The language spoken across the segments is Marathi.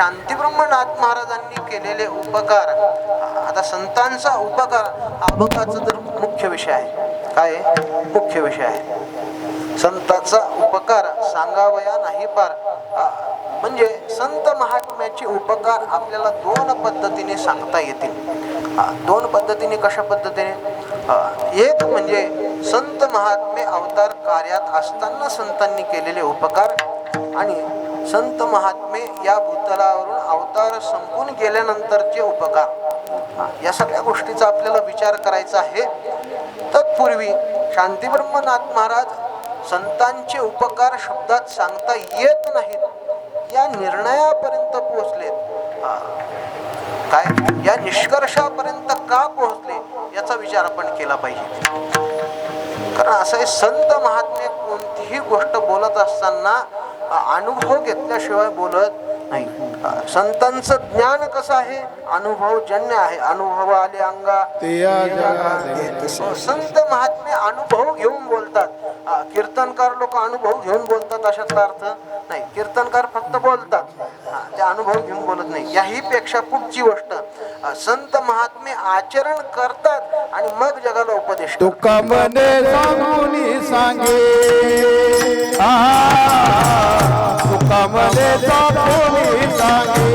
शांतीब्रह्मनाथ महाराजांनी केलेले उपकार, आता संतांचा उपकार हा भक्ताचा तर मुख्य विषय आहे. काय मुख्य विषय आहे? संतांचा उपकार सांगावया नाही पार. म्हणजे संत महात्म्याचे उपकार आपल्याला दोन पद्धतीने सांगता येतील. दोन पद्धतीने. कशा पद्धतीने? एक म्हणजे संत महात्मे अवतार कार्यात असताना संतांनी केलेले उपकार, आणि संत महात्मे या भूतलावरून अवतार संपून गेल्यानंतरचे उपकार. या सगळ्या गोष्टीचा आपल्याला विचार करायचा आहे. तत्पूर्वी शांतीब्रह्मनाथ महाराज संतांचे उपकार शब्दात सांगता येत नाहीत या निर्णयापर्यंत पोहोचलेत. काय या निष्कर्षापर्यंत का पोहोचले याचा विचार आपण केला पाहिजे. कारण असं आहे, संत महात्मे कोणतीही गोष्ट बोलत असताना अनुभव घेतल्याशिवाय बोलत नाही. संतांचं ज्ञान कसं आहे? अनुभवजन्य आहे. अनुभव आले अंगा संत महात्मे अनुभव घेऊन बोलतात. कीर्तनकार लोक अनुभव घेऊन बोलतात अशातला अर्थ नाही. कीर्तनकार फक्त बोलतात, ते अनुभव घेऊन बोलत नाही. याही पेक्षा पुढची गोष्ट, संत महात्मे आचरण करतात आणि मग जगाला उपदेश. तुका मने सांगून सांगे, तुका मने सांगून सांगे,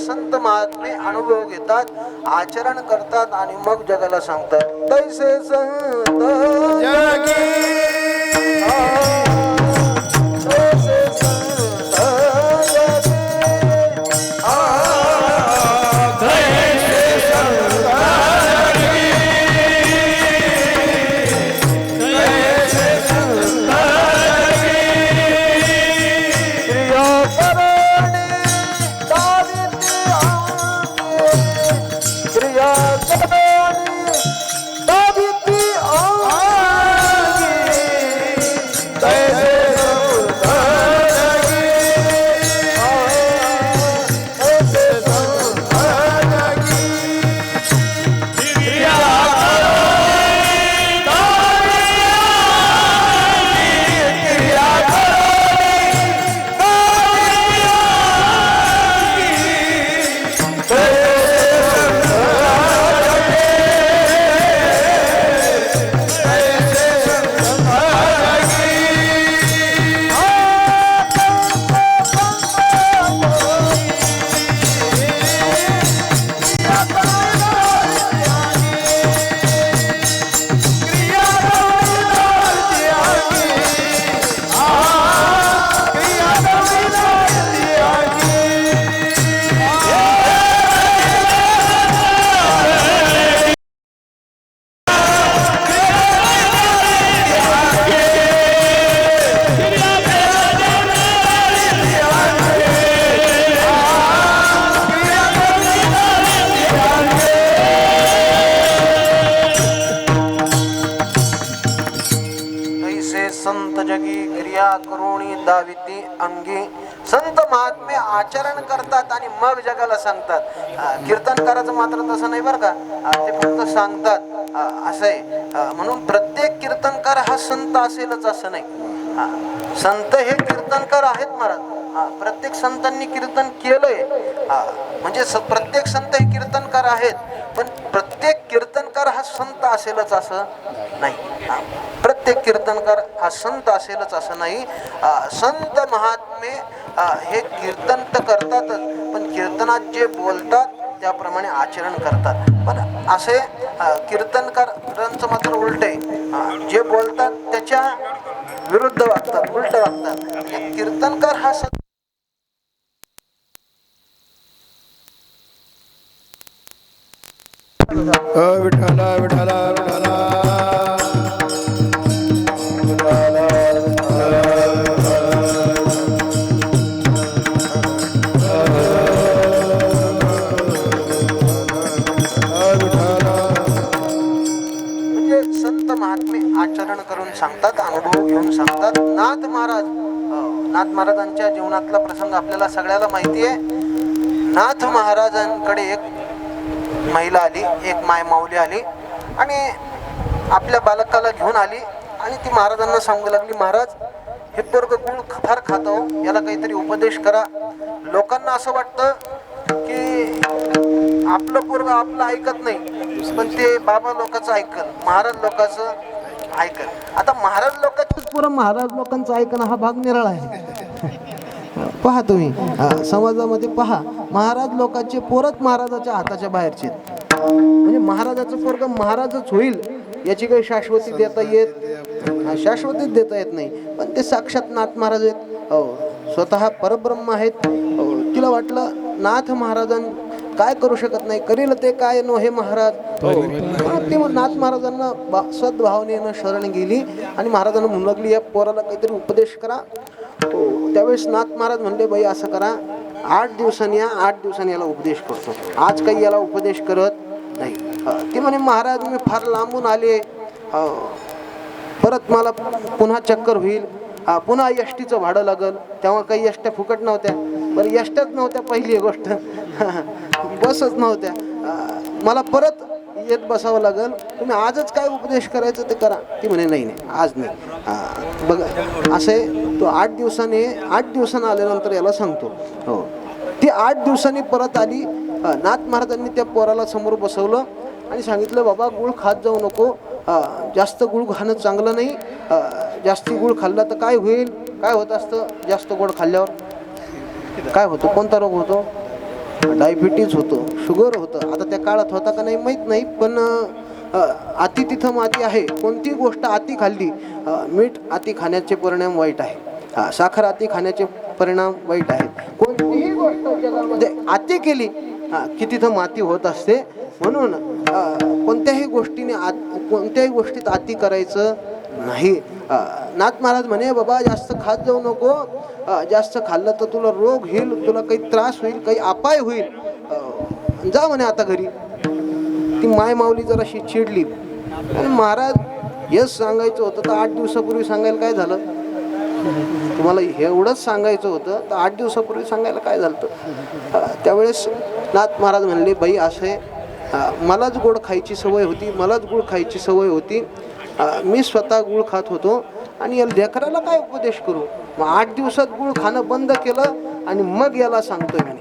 संत महात्मे अनुभव घेतात, आचरण करतात आणि मग जगाला सांगतात. तैसे संत दाविती अंगी. संत महात्मे आचरण करतात आणि मग जगाला सांगतात. कीर्तनकाराचं मात्र तसं नाही बरं का, ते फक्त सांगतात असं आहे. म्हणून प्रत्येक कीर्तनकार हा संत असेलच असं नाही. संत हे कीर्तनकार आहेत महाराज. प्रत्येक संतांनी कीर्तन केलंय, म्हणजे प्रत्येक संत हे कीर्तनकार आहेत, पण प्रत्येक कीर्तनकार हा संत असेलच असं नाही. प्रत्येक प्रत्येक कीर्तनकार हा संत असेलच असं नाही. संत महात्मे हे कीर्तन तर करतातच, पण कीर्तनात जे बोलतात त्याप्रमाणे आचरण करतात. पण असे कीर्तनकारांचं मात्र उलट आहे. जे बोलतात त्याच्या विरुद्ध वागतात, उलट वागतात. म्हणजे कीर्तनकार हा विठ्ठला विठ्ठला विठ्ठला म्हणजे संत महात्मे आचरण करून सांगतात, अनुभव घेऊन सांगतात. नाथ महाराज, नाथ महाराजांच्या जीवनातला प्रसंग आपल्याला सगळ्याला माहिती आहे. नाथ महाराजांकडे एक महिला आली, एक माय माऊली आली आणि आपल्या बालकाला घेऊन आली आणि ती महाराजांना सांगू लागली, महाराज हे पोरग गुळ फार खातो, याला काहीतरी उपदेश करा. लोकांना असं वाटतं की आपलं पोरग आपलं ऐकत नाही, पण ते बाबा लोकांचं ऐकल, महाराज लोकांचं ऐकल. आता महाराज लोकांचं पुरं महाराज लोकांचं ऐकणं हा भाग निराळा आहे. पहा तुम्ही समाजामध्ये पहा, महाराज लोकांचे पोरच महाराजाच्या हाताच्या बाहेरचे. म्हणजे महाराजाचं पोरग महाराजच होईल याची काही शाश्वती देता शाश्वतीच देता येत नाही. पण ते साक्षात नाथ महाराज आहेत, स्वतः परब्रह्म आहेत. तिला वाटलं नाथ महाराजां काय करू शकत नाही, करील ते काय नो हे महाराज. ते नाथ महाराजांना सद्भावनेनं शरण गेली आणि महाराजांना म्हणू लागली, या पोराला काहीतरी उपदेश करा. त्यावेळेस नाथ महाराज म्हणले, बाई असं करा, 8 दिवसांनी या, 8 दिवसांनी याला उपदेश करतो, आज काही याला उपदेश करत नाही. ते म्हणे, महाराज मी फार लांबून आले, परत मला पुन्हा चक्कर होईल, पुन्हा एसटीचं भाडं लागल. तेव्हा काही एसट्या फुकट नव्हत्या, बरं एसट्याच नव्हत्या पहिली गोष्ट, बसच नव्हत्या, मला परत येत बसावं लागल, तुम्ही आजच काय उपदेश करायचं ते करा. ती म्हणे नाही नाही आज नाही. बघा असे तो 8 दिवसानं आल्यानंतर याला सांगतो. हो, ती 8 दिवसांनी परत आली. नाथ महाराजांनी त्या पोराला समोर बसवलं आणि सांगितलं, बाबा गुळ खात जाऊ नको, जास्त गुळ खाणं चांगलं नाही, जास्ती गुळ खाल्ला तर काय होईल, काय होत असतं जास्त गोड खाल्ल्यावर, काय होतं, कोणता रोग होतो, डायबिटीज होतो, शुगर होतं. आता त्या काळात होता का नाही माहीत नाही, पण अति तिथं माती आहे. कोणती गोष्ट अति खाल्ली, मीठ अति खाण्याचे परिणाम वाईट आहे, साखर अति खाण्याचे परिणाम वाईट आहेत. कोणतीही गोष्ट जगामध्ये अति केली की तिथं माती होत असते. म्हणून कोणत्याही गोष्टीत अति करायचं नाही. नाथ महाराज म्हणे, बाबा जास्त खात जाऊ नको, जास्त खाल्लं तर तुला रोग होईल, तुला काही त्रास होईल, काही अपाय होईल, जा म्हणे आता घरी. ती माय माऊली जराशी चिडली आणि महाराज हेच सांगायचं होतं तर 8 दिवसापूर्वी सांगायला काय झालं, तुम्हाला एवढंच सांगायचं होतं तर 8 दिवसापूर्वी सांगायला काय झालं. त्यावेळेस नाथ महाराज म्हणले, बाई असे मलाच गोड खायची सवय होती, मी स्वतः गुळ खात होतो आणि या लेकराला काय उपदेश करू. मग 8 दिवसात गुळ खाणं बंद केलं आणि मग याला सांगतोय म्हणे.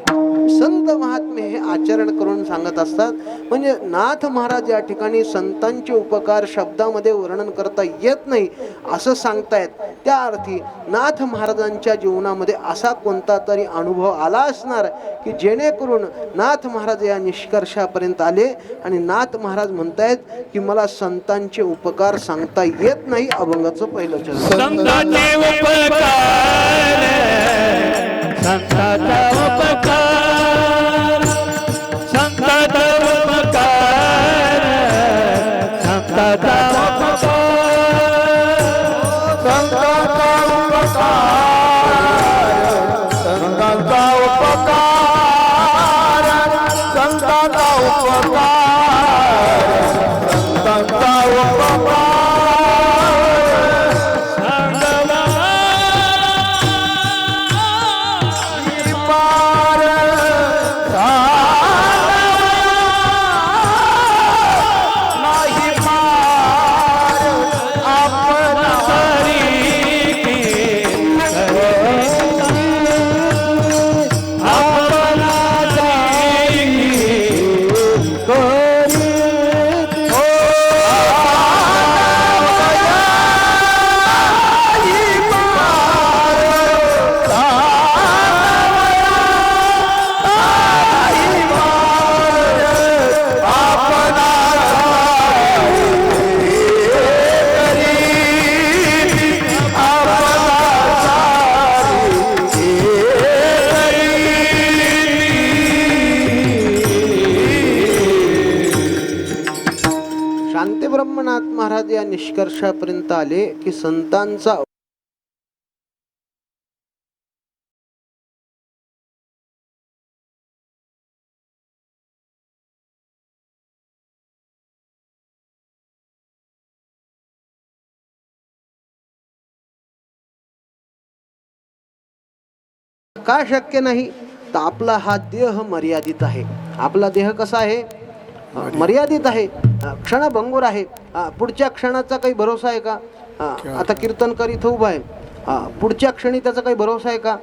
संत महात्मे हे आचरण करून सांगत असतात. म्हणजे नाथ महाराज या ठिकाणी संतांचे उपकार शब्दामध्ये वर्णन करता येत नाही असं सांगतायत. त्या अर्थी नाथ महाराजांच्या जीवनामध्ये असा कोणता तरी अनुभव आला असणार की जेणेकरून नाथ महाराज या निष्कर्षापर्यंत आले आणि नाथ महाराज म्हणतायत की मला संतांचे उपकार सांगता येत नाही. अभंगाचं पहिलं चरण. संतांचे उपकार, संतांचा उपकार, संतांचा उपकार, संतांचा उपकार, संतांचा उपकार, संतांचा उपकार, संतांचा उपकार. महाराज या निष्कर्षापर्यंत आले की संतांचा का शक्य नाही, तर आपला हा देह मर्यादित आहे. आपला देह कसा आहे? मर्यादित आहे, क्षणभंगूर आहे. पुढच्या क्षणाचा काही भरोसा आहे का? आता कीर्तनकर इथं उभा आहे, पुढच्या क्षणी त्याचा काही भरोसा आहे का?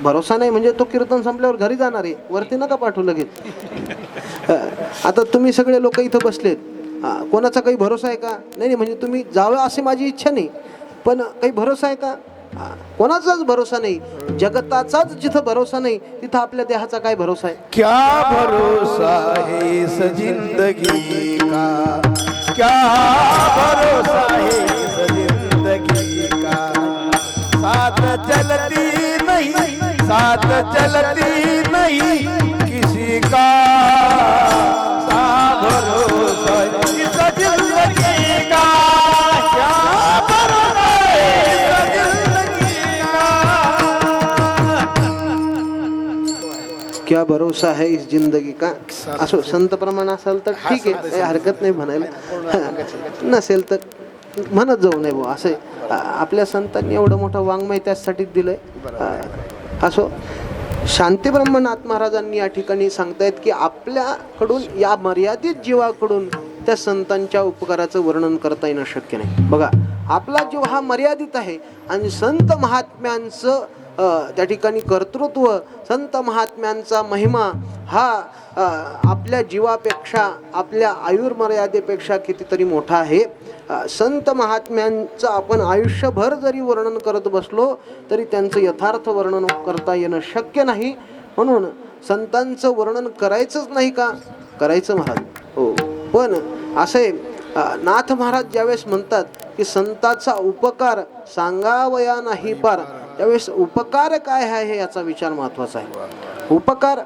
भरोसा नाही. म्हणजे तो कीर्तन संपल्यावर घरी जाणार आहे, वरती नका पाठवू लगेच. आता तुम्ही सगळे लोक इथं बसलेत, कोणाचा काही भरोसा आहे का? नाही. म्हणजे तुम्ही जावं अशी माझी इच्छा नाही, पण काही भरोसा आहे का? कोणाचाच भरोसा नाही. जगताचाच जिथं भरोसा नाही तिथं आपल्या देहाचा काय भरोसा आहे? क्या भरोसा है इस जिंदगी का, क्या भरोसा है इस जिंदगी का, साथ चलती नहीं, साथ चलती नहीं किसी का, सा भरोसा है इस जिंदगी का, क्या भरोसा है इस जिंदगी का. क्या भरोसा है इस जिंदगी का. असो संत प्रमाण असेल तर ठीक आहे, काही हरकत नाही म्हणायला. नसेल तर म्हणत जाऊ नये बुवा. असं आपल्या संतांनी एवढं मोठं वाङ्मय त्यासाठीच दिलंय. असो, शांतीब्रह्मनाथ महाराजांनी या ठिकाणी सांगतायत की आपल्याकडून, या मर्यादित जीवाकडून त्या संतांच्या उपकाराचं वर्णन करता येणं शक्य नाही. बघा, आपला जीव हा मर्यादित आहे आणि संत महात्म्यांचं त्या ठिकाणी कर्तृत्व, संत महात्म्यांचा महिमा हा आपल्या जीवापेक्षा, आपल्या आयुर्मर्यादेपेक्षा कितीतरी मोठा आहे. संत महात्म्यांचं आपण आयुष्यभर जरी वर्णन करत बसलो तरी त्यांचं यथार्थ वर्णन करता येणं शक्य नाही. म्हणून संतांचं वर्णन करायचंच नाही का? करायचं महाराज. हो, पण असे नाथ महाराज ज्यावेळेस म्हणतात की संताचा उपकार सांगावया नाही पार, त्यावेळेस उपकार काय आहे याचा विचार महत्वाचा आहे. उपकार,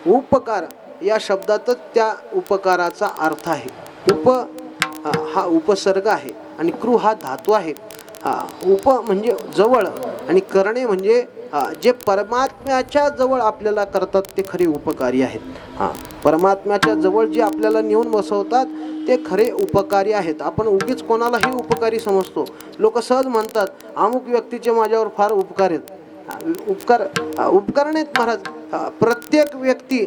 उपकार या शब्दातच त्या उपकाराचा अर्थ आहे. उप हा उपसर्ग आहे आणि कृ हा धातू आहे. उप म्हणजे जवळ आणि करणे म्हणजे जे परमात्म्याच्या जवळ आपल्याला करतात ते खरे उपकारी आहेत. परमात्म्याच्या जवळ जे आपल्याला नेऊन बसवतात ते खरे उपकारी आहेत. आपण उगीच कोणालाही उपकारी समजतो. लोक सहज म्हणतात अमुक व्यक्तीचे माझ्यावर फार उपकार आहेत. उपकार नाहीत महाराज. प्रत्येक व्यक्ती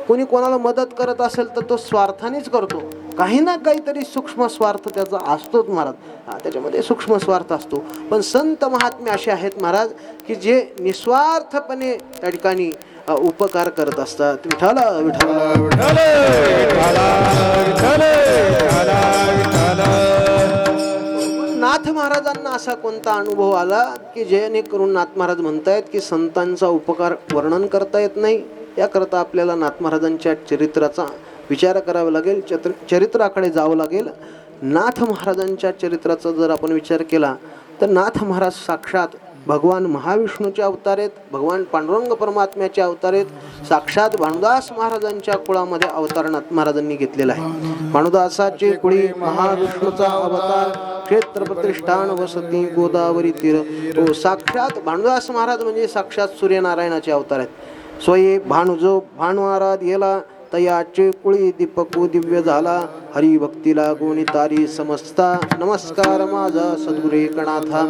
कोणी कोणाला मदत करत असेल तर तो स्वार्थानेच करतो. काही ना काहीतरी सूक्ष्म स्वार्थ त्याचा असतोच महाराज, त्याच्यामध्ये सूक्ष्म स्वार्थ असतो. पण संत महात्मे असे आहेत महाराज की जे निस्वार्थपणे त्या ठिकाणी उपकार करत असतात. विठ्ठल विठ्ठल. नाथ महाराजांना असा कोणता अनुभव आला की जेणेकरून नाथ महाराज म्हणतायत की संतांचा उपकार वर्णन करता येत नाही. याकरता आपल्याला नाथ महाराजांच्या चरित्राचा विचार करावा लागेल, चरित्राकडे जावं लागेल. नाथ महाराजांच्या चरित्राचा जर आपण विचार केला तर नाथ महाराज साक्षात भगवान महाविष्णूचे अवतार आहेत, भगवान पांडुरंग परमात्म्याचे अवतार आहेत. साक्षात भानुदास महाराजांच्या कुळामध्ये अवतार नाथ महाराजांनी घेतलेला आहे. भानुदासाचे कुळी महाविष्णूचा अवतार, क्षेत्र प्रतिष्ठान वसती गोदावरी तीर. तो साक्षात भानुदास महाराज म्हणजे साक्षात सूर्यनारायणाचे अवतार आहेत. स्वये भानुजो भानु आराध येला, तयाचे कुळी दीपकू दिव्य झाला. हरिभक्तीला गुणी तारी समजता, नमस्कार माझा सद्गुरे कणाथा.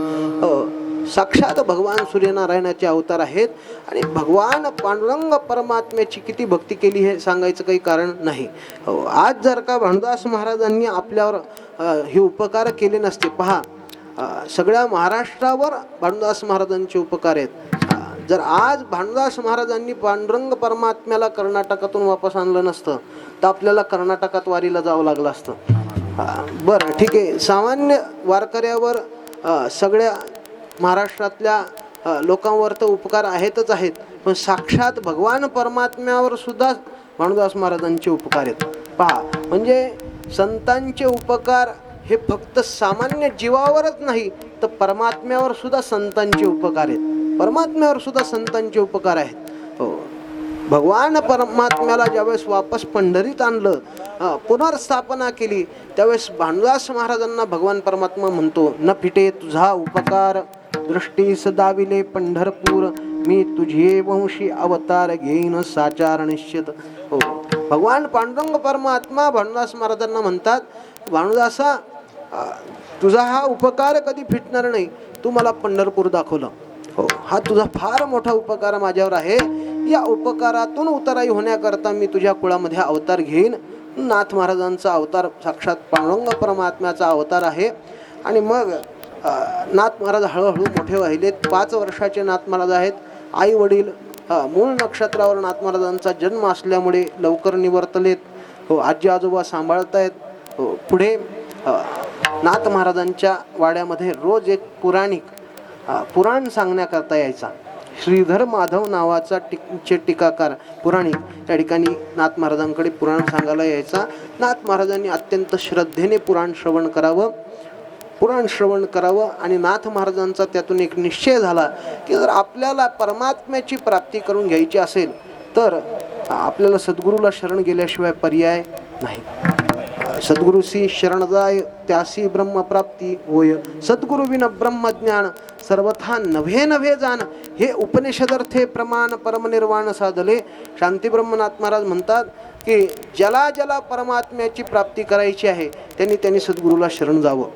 साक्षात भगवान सूर्यनारायणाचे अवतार आहेत आणि भगवान पांडुरंग परमात्म्याची किती भक्ती केली हे सांगायचं काही कारण नाही. आज जर का भानुदास महाराजांनी आपल्यावर हे उपकार केले नसते, पहा सगळ्या महाराष्ट्रावर भानुदास महाराजांचे उपकार आहेत. जर आज भानुदास महाराजांनी पांडुरंग परमात्म्याला कर्नाटकातून वापस आणलं नसतं तर आपल्याला कर्नाटकात वारीला जावं लागलं असतं. बरं ठीक आहे, सामान्य वारकऱ्यावर सगळ्या महाराष्ट्रातल्या लोकांवर तर उपकार आहेतच आहेत, पण साक्षात भगवान परमात्म्यावर सुद्धा भानुदास महाराजांचे उपकार आहेत. पहा, म्हणजे संतांचे उपकार हे फक्त सामान्य जीवावरच नाही तर परमात्म्यावर सुद्धा संतांचे उपकार आहेत. परमात्म्यावर सुद्धा संतांचे उपकार आहेत. हो, भगवान परमात्म्याला ज्यावेळेस वापस पंढरीत आणलं, पुनर्स्थापना केली, त्यावेळेस भानुदास महाराजांना भगवान परमात्मा म्हणतो, न फिटे तुझा उपकार, दृष्टीस दाविले पंढरपूर, मी तुझे वंशी अवतार घेईन साचार निश्चित. हो, भगवान पांडुरंग परमात्मा भानुदास महाराजांना म्हणतात, भानुदासा, तुझा हा उपकार कधी फिटणार नाही, तू मला पंढरपूर दाखवलं. हो, हा तुझा फार मोठा उपकार माझ्यावर आहे. या उपकारातून उतराई होण्याकरता मी तुझ्या कुळामध्ये अवतार घेईन. नाथ महाराजांचा अवतार साक्षात पांडुरंग परमात्म्याचा अवतार आहे. आणि मग नाथ महाराज हळूहळू मोठे व्हायलेत. 5 वर्षाचे नाथ महाराज आहेत. आई वडील मूळ नक्षत्रावर नाथ महाराजांचा जन्म असल्यामुळे लवकर निवर्तलेत. हो, आजी आजोबा सांभाळतायत. हो, पुढे नाथ महाराजांच्या वाड्यामध्ये रोज एक पुराण सांगण्याकरता यायचा. श्रीधर माधव नावाचा टीकाकार पुराणिक त्या ठिकाणी नाथ महाराजांकडे पुराण सांगायला यायचा. नाथ महाराजांनी अत्यंत श्रद्धेने पुराण श्रवण करावं आणि नाथ महाराजांचा त्यातून एक निश्चय झाला की जर आपल्याला परमात्म्याची प्राप्ती करून घ्यायची असेल तर आपल्याला सद्गुरूला शरण गेल्याशिवाय पर्याय नाही. सद्गुरूसी शरण जाय त्यासी ब्रह्मप्राप्ती होय, सद्गुरु विन ब्रह्मज्ञान सर्वथा नव्हे नव्हे जाण, हे उपनिषदर्थे प्रमाण परमनिर्वाण साधले. शांती ब्रह्मनाथ महाराज म्हणतात की ज्याला परमात्म्याची प्राप्ती करायची आहे त्यांनी सद्गुरूला शरण जावं.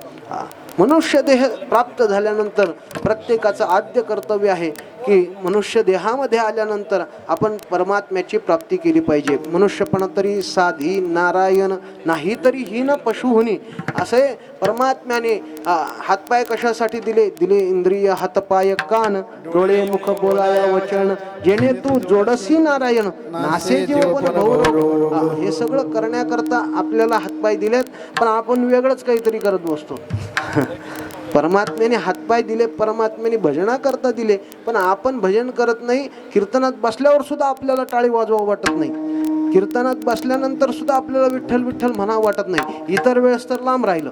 मनुष्य देह प्राप्त झाल्यानंतर प्रत्येकाचं आद्य कर्तव्य आहे की मनुष्य देहामध्ये आल्यानंतर आपण परमात्म्याची प्राप्ती केली पाहिजे. मनुष्यपण तरी साधी नारायण नाही तरी हीन पशुहुनी, असे परमात्म्याने हातपाय कशासाठी दिले? इंद्रिय हातपाय कान डोळे मुख बोलाया वचन, जेणे तू जोडसी नारायण नासे जीवन भौरव. हे सगळं करण्याकरता आपल्याला हातपाय दिलेत, पण आपण वेगळंच काहीतरी करत बसतो. परमात्म्याने हातपाय दिले, परमात्म्याने भजनाकरता दिले, पण आपण भजन करत नाही. कीर्तनात बसल्यावर सुद्धा आपल्याला टाळी वाजवावं वाटत नाही. कीर्तनात बसल्यानंतर सुद्धा आपल्याला विठ्ठल विठ्ठल म्हणावं वाटत नाही. इतर वेळेस तर लांब राहिलं.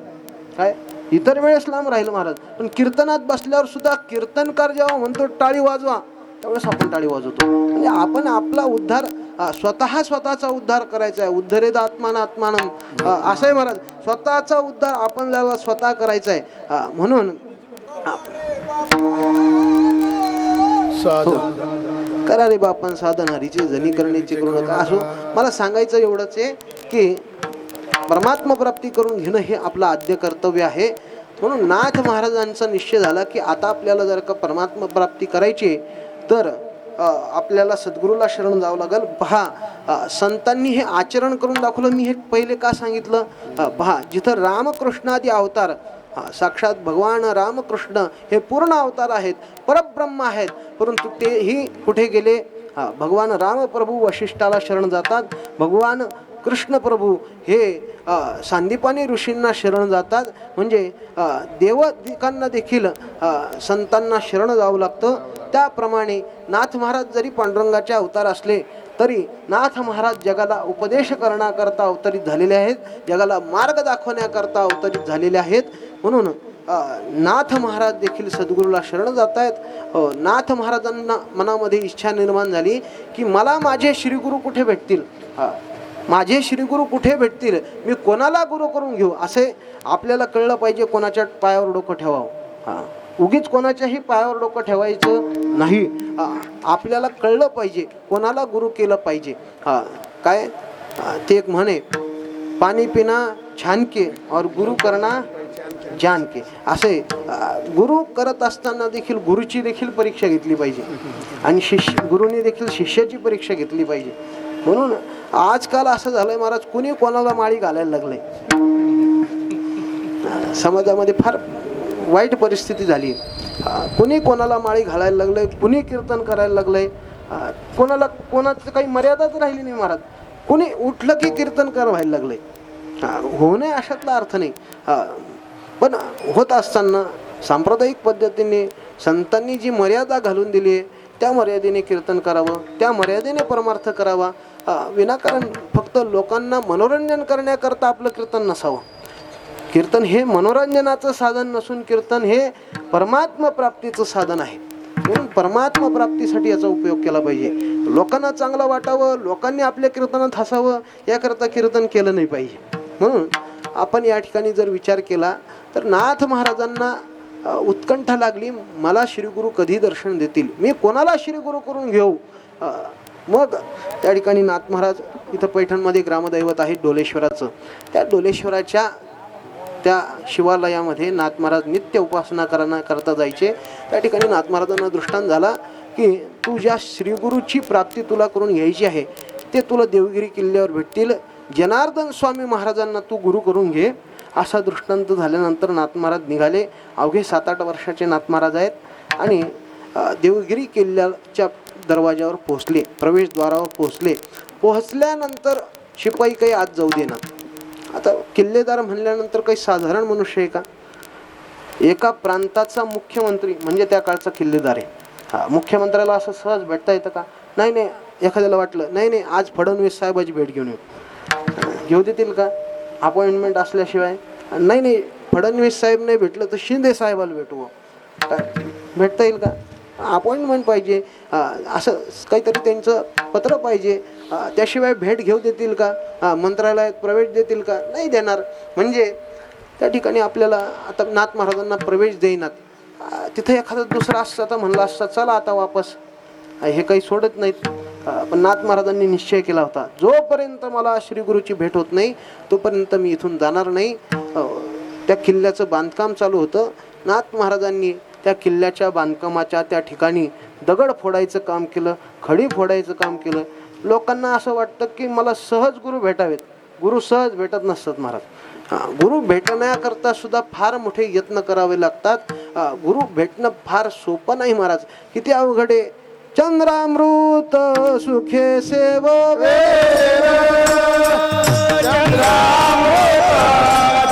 इतर वेळेस लांब राहिलं महाराज, पण कीर्तनात बसल्यावर सुद्धा कीर्तनकार जेव्हा म्हणतो टाळी वाजवा, त्यावेळेस आपण टाळी वाजवतो. म्हणजे आपण आपला उद्धार स्वतःचा उद्धार करायचा आहे. उद्धरेद आत्मानं असं आहे महाराज, स्वतःचा उद्धार आपल्याला स्वतः करायचा आहे. म्हणून करा रे बापन साधन हरीचे जनी करण्याचे करू नका. असो, मला सांगायचं एवढंच आहे की परमात्मा प्राप्ती करून घेणं हे आपलं आद्य कर्तव्य आहे. म्हणून नाथ महाराजांचा निश्चय झाला की आता आपल्याला जर का परमात्मा प्राप्ती करायची तर आपल्याला सद्गुरूला शरण जावं लागेल. पहा, संतांनी हे आचरण करून दाखवलं. मी हे पहिले का सांगितलं? पहा, जिथं रामकृष्णादी अवतार, साक्षात भगवान रामकृष्ण हे पूर्ण अवतार आहेत, परब्रह्म आहेत, परंतु तेही कुठे गेले? भगवान रामप्रभू वशिष्ठाला शरण जातात. भगवान कृष्ण प्रभू हे सांदीपानी ऋषींना शरण जातात. म्हणजे देवदिकांना देखील संतांना शरण जावं लागतं. त्याप्रमाणे नाथ महाराज जरी पांडुरंगाचे अवतार असले तरी नाथ महाराज जगाला उपदेश करण्याकरता अवतरित झालेले आहेत, जगाला मार्ग दाखवण्याकरता अवतरित झालेले आहेत. म्हणून नाथ महाराज देखील सद्गुरूला शरण जात आहेत. नाथ महाराजांना मनामध्ये इच्छा निर्माण झाली की मला माझे श्रीगुरू कुठे भेटतील, माझे श्रीगुरू कुठे भेटतील, मी कोणाला गुरु करून घेऊ. असे आपल्याला कळलं पाहिजे. कोणाच्या पायावर डोकं ठेवावं, उगीच कोणाच्याही पायावर डोकं ठेवायचं नाही. आपल्याला कळलं पाहिजे कोणाला गुरु केलं पाहिजे. काय ते एक म्हणे, पाणी पिना छान के और गुरु करना जान के. असे गुरु करत असताना देखील गुरुची देखील परीक्षा घेतली पाहिजे आणि गुरुने देखील शिष्याची परीक्षा घेतली पाहिजे. म्हणून आजकाल असं झालंय महाराज, कुणी कोणाला माळी घालायला लागले. समाजामध्ये फार वाईट परिस्थिती झाली. कुणी कोणाला माळी घालायला लागलंय, कुणी कीर्तन करायला लागलंय, कोणाचं काही मर्यादाच राहिली नाही महाराज. कुणी उठलं की कीर्तन व्हायला लागलंय. होऊ नये अशातला अर्थ नाही, पण होत असताना सांप्रदायिक पद्धतीने संतांनी जी मर्यादा घालून दिली आहे त्या मर्यादेने कीर्तन करावं, त्या मर्यादेने परमार्थ करावा. विनाकारण फक्त लोकांना मनोरंजन करण्याकरता आपलं कीर्तन नसावं. कीर्तन हे मनोरंजनाचं साधन नसून कीर्तन हे परमात्मा प्राप्तीचं साधन आहे. म्हणून परमात्मा प्राप्तीसाठी याचा उपयोग केला पाहिजे. लोकांना चांगलं वाटावं, लोकांनी आपल्या कीर्तनात हसावं याकरता कीर्तन केलं नाही पाहिजे. म्हणून आपण या ठिकाणी जर विचार केला तर नाथ महाराजांना उत्कंठा लागली, मला श्रीगुरु कधी दर्शन देतील, मी कोणाला श्रीगुरु करून घेऊ. मग त्या ठिकाणी नाथ महाराज, इथं पैठणमध्ये ग्रामदैवत आहे डोलेश्वराचं, त्या डोलेश्वराच्या त्या शिवालयामध्ये नाथ महाराज नित्य उपासना करता जायचे. त्या ठिकाणी नाथ महाराजांना दृष्टांत झाला की तू ज्या श्रीगुरूची प्राप्ती तुला करून घ्यायची आहे ते तुला देवगिरी किल्ल्यावर भेटतील, जनार्दन स्वामी महाराजांना तू गुरु करून घे. असा दृष्टांत झाल्यानंतर नाथ महाराज निघाले. अवघे 7-8 वर्षाचे नाथ महाराज आहेत आणि देवगिरी किल्ल्याच्या दरवाजावर पोहोचले, प्रवेशद्वारावर पोहोचल्यानंतर शिपाई काही आत जाऊ देणार. आता किल्लेदार म्हणल्यानंतर काही साधारण मनुष्य आहे का? एका प्रांताचा मुख्यमंत्री म्हणजे त्या काळचा किल्लेदार आहे. मुख्यमंत्र्याला असं सहज भेटता येतं का? नाही. एखाद्याला वाटलं नाही आज फडणवीस साहेबाची भेट घेऊन घेऊ देतील का अपॉइंटमेंट असल्याशिवाय? नाही फडणवीस साहेब नाही भेटलं तर शिंदे साहेबाला भेटू, भेटता येईल का? अपॉइंटमेंट पाहिजे, असं काहीतरी त्यांचं पत्र पाहिजे, त्याशिवाय भेट घेऊ देतील का? मंत्रालयात प्रवेश देतील का? नाही देणार. म्हणजे त्या ठिकाणी आपल्याला आता नाथ महाराजांना प्रवेश देईनात. तिथं एखादा दुसरा असता म्हणला असता चला आता वापस, हे काही सोडत नाहीत. पण नाथ महाराजांनी निश्चय केला होता, जोपर्यंत मला श्रीगुरूची भेट होत नाही तोपर्यंत मी इथून जाणार नाही. त्या किल्ल्याचं बांधकाम चालू होतं. नाथ महाराजांनी त्या किल्ल्याच्या बांधकामाच्या त्या ठिकाणी दगड फोडायचं काम केलं, खडी फोडायचं काम केलं. लोकांना असं वाटतं की मला सहज गुरु भेटावेत. गुरु सहज भेटत नसतात महाराज. गुरु भेटण्याकरता सुद्धा फार मोठे यत्न करावे लागतात. गुरु भेटणं फार सोपं नाही महाराज, किती अवघड आहे. चंद्रामृत सुखे सेववे, चंद्रामृत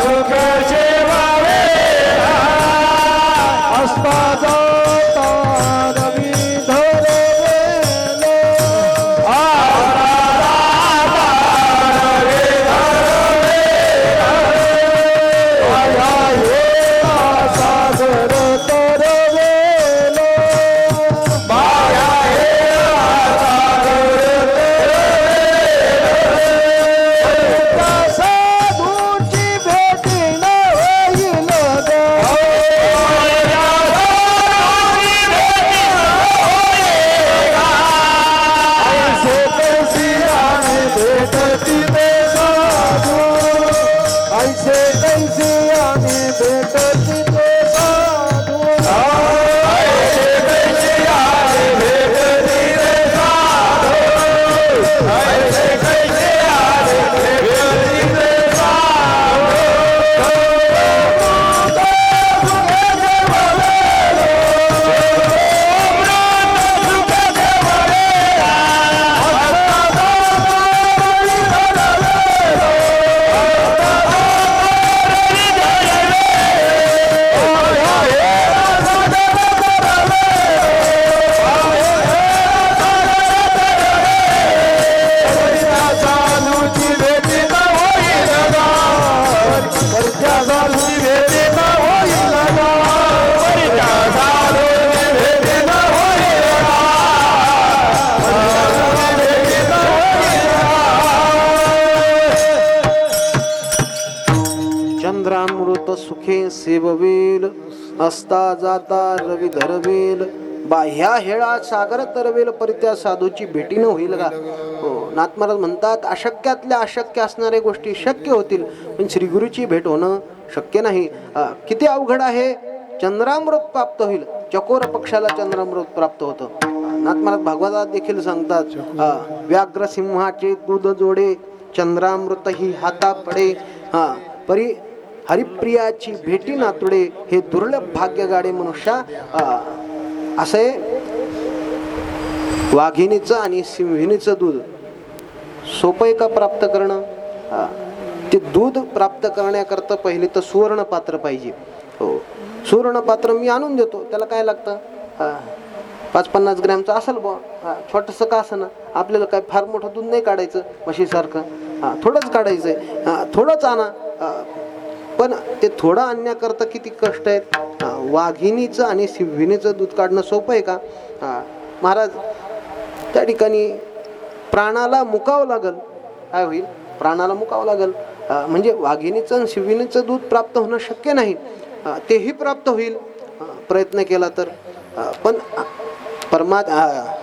सुखे सेववे, चंद्रामृत सुखे सेववेल, असता जाता रवी धरवेल, बाह्या हेळा सागर तरवेल, परित्या साधूची भेटी न होईल का? हो, नाथ महाराज म्हणतात अशक्यातल्या अशक्य असणाऱ्या गोष्टी शक्य होतील, पण श्रीगुरूची भेट होणं शक्य नाही. किती अवघड आहे. चंद्रामृत प्राप्त होईल, चकोर पक्षाला चंद्रामृत प्राप्त होतं. नाथ महाराज भागवतात देखील सांगतात, व्याघ्र सिंहाचे दूध जोडे, चंद्रामृत ही हाता पडे, परी हरिप्रियाची भेटी नातुडे, हे दुर्लभ भाग्य गाडे मनुष्या. असे वाघिणीचं आणि सिंहिणीचं दूध सोपं का प्राप्त करणं? ते दूध प्राप्त करण्याकरता पहिले तर सुवर्ण पात्र पाहिजे. हो, सुवर्ण पात्र मी आणून देतो, त्याला काय लागतं? 5-50 ग्रॅमचं असेल बुवा, छोटंसं का असं ना, आपल्याला काय फार मोठं दूध नाही काढायचं म्हशीसारखं, थोडंच काढायचंय, थोडंच आणा. पण ते थोडं आणण्याकरता किती कष्ट आहेत. वाघिणीचं आणि सिंहिणीचं दूध काढणं सोपं आहे का? महाराज त्या ठिकाणी प्राणाला मुकावं लागल. काय होईल? प्राणाला मुकावं लागल. म्हणजे वाघिणीचं आणि सिंहिणीचं दूध प्राप्त होणं शक्य नाही. तेही प्राप्त होईल प्रयत्न केला तर. पण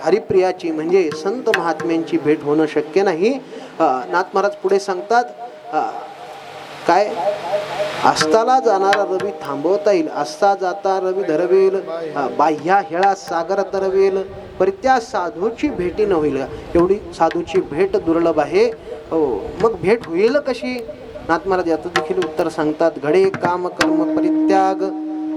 हरिप्रियाची म्हणजे संत महात्म्यांची भेट होणं शक्य नाही. नाथ महाराज पुढे सांगतात, काय अस्ताला जाणारा रवी थांबवता येईल, अस्ता जाता रवी धरवेल, बाह्या हेळा सागर तरवेल, पर त्या साधूची भेटी न होईल. एवढी साधूची भेट दुर्लभ आहे. हो, मग भेट होईल कशी? नाथ महाराज याचं देखील उत्तर सांगतात. घडे काम कर्म परित्याग,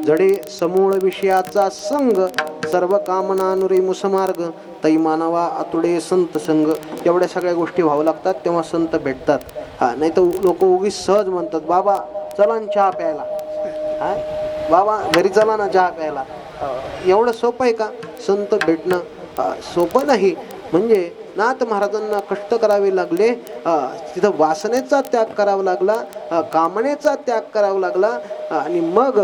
जडे समूळ विषयाचा संग, सर्व कामनानुरे मुसमार्ग, तै मानवा आतुडे संत संग. एवढ्या सगळ्या गोष्टी व्हावं लागतात तेव्हा संत भेटतात. नाही तर लोक उगीच सहज म्हणतात, बाबा चला ना चहा प्यायला, बाबा घरी चला ना चहा प्यायला. एवढं सोपं आहे का? संत भेटणं सोपं नाही. म्हणजे नाथ महाराजांना कष्ट करावे लागले, तिथं वासनेचा त्याग करावा लागला, कामनेचा त्याग करावा लागला. आणि मग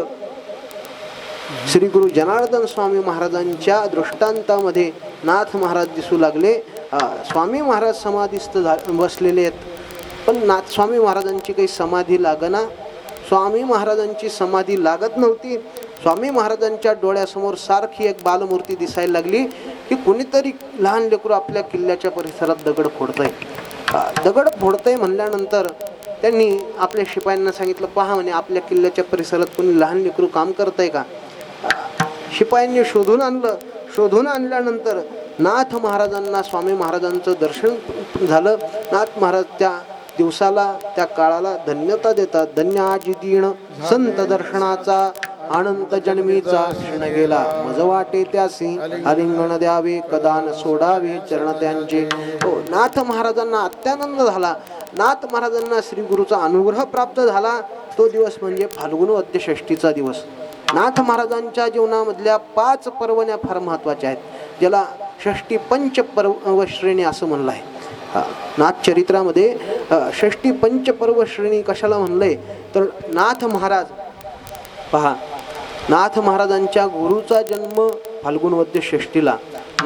श्री गुरु जनार्दन स्वामी महाराजांच्या दृष्टांतामध्ये नाथ महाराज दिसू लागले. स्वामी महाराज समाधीस्थ बसलेले आहेत, पण नाथ स्वामी महाराजांची काही समाधी लागना. स्वामी महाराजांची समाधी लागत नव्हती. स्वामी महाराजांच्या डोळ्यासमोर सारखी एक बालमूर्ती दिसायला लागली की कुणीतरी लहान लेकरू आपल्या किल्ल्याच्या परिसरात दगड फोडतंय. दगड फोडतंय म्हणल्यानंतर त्यांनी आपल्या शिपायांना सांगितलं, पहा म्हणे आपल्या किल्ल्याच्या परिसरात कोणी लहान लेकरू काम करतंय का? शिपायांनी शोधून आणलं. शोधून आणल्यानंतर नाथ महाराजांना स्वामी महाराजांचं दर्शन झालं. नाथ महाराज त्या दिवसाला त्या काळाला धन्यता देतात. धन्य आजी दीन संत दर्शनाचा, अनंत जन्मीचा क्षण गेला, मज वाटे त्यासी आलिंगन द्यावे, कदान सोडावे चरण त्यांचे. हो, नाथ महाराजांना अत्यानंद झाला. नाथ महाराजांना श्री गुरुचा अनुग्रह प्राप्त झाला. तो दिवस म्हणजे फाल्गुन वद्य षष्टीचा दिवस. नाथ महाराजांच्या जीवनामधल्या 5 पर्वण्या फार महत्त्वाच्या आहेत, ज्याला षष्टी पंच पर्व श्रेणी असं म्हणलं आहे. नाथ चरित्रामध्ये षष्टी पंच पर्व श्रेणी कशाला म्हणलंय तर, नाथ महाराज पहा, नाथ महाराजांच्या गुरुचा जन्म फाल्गुन वद्य षष्टीला,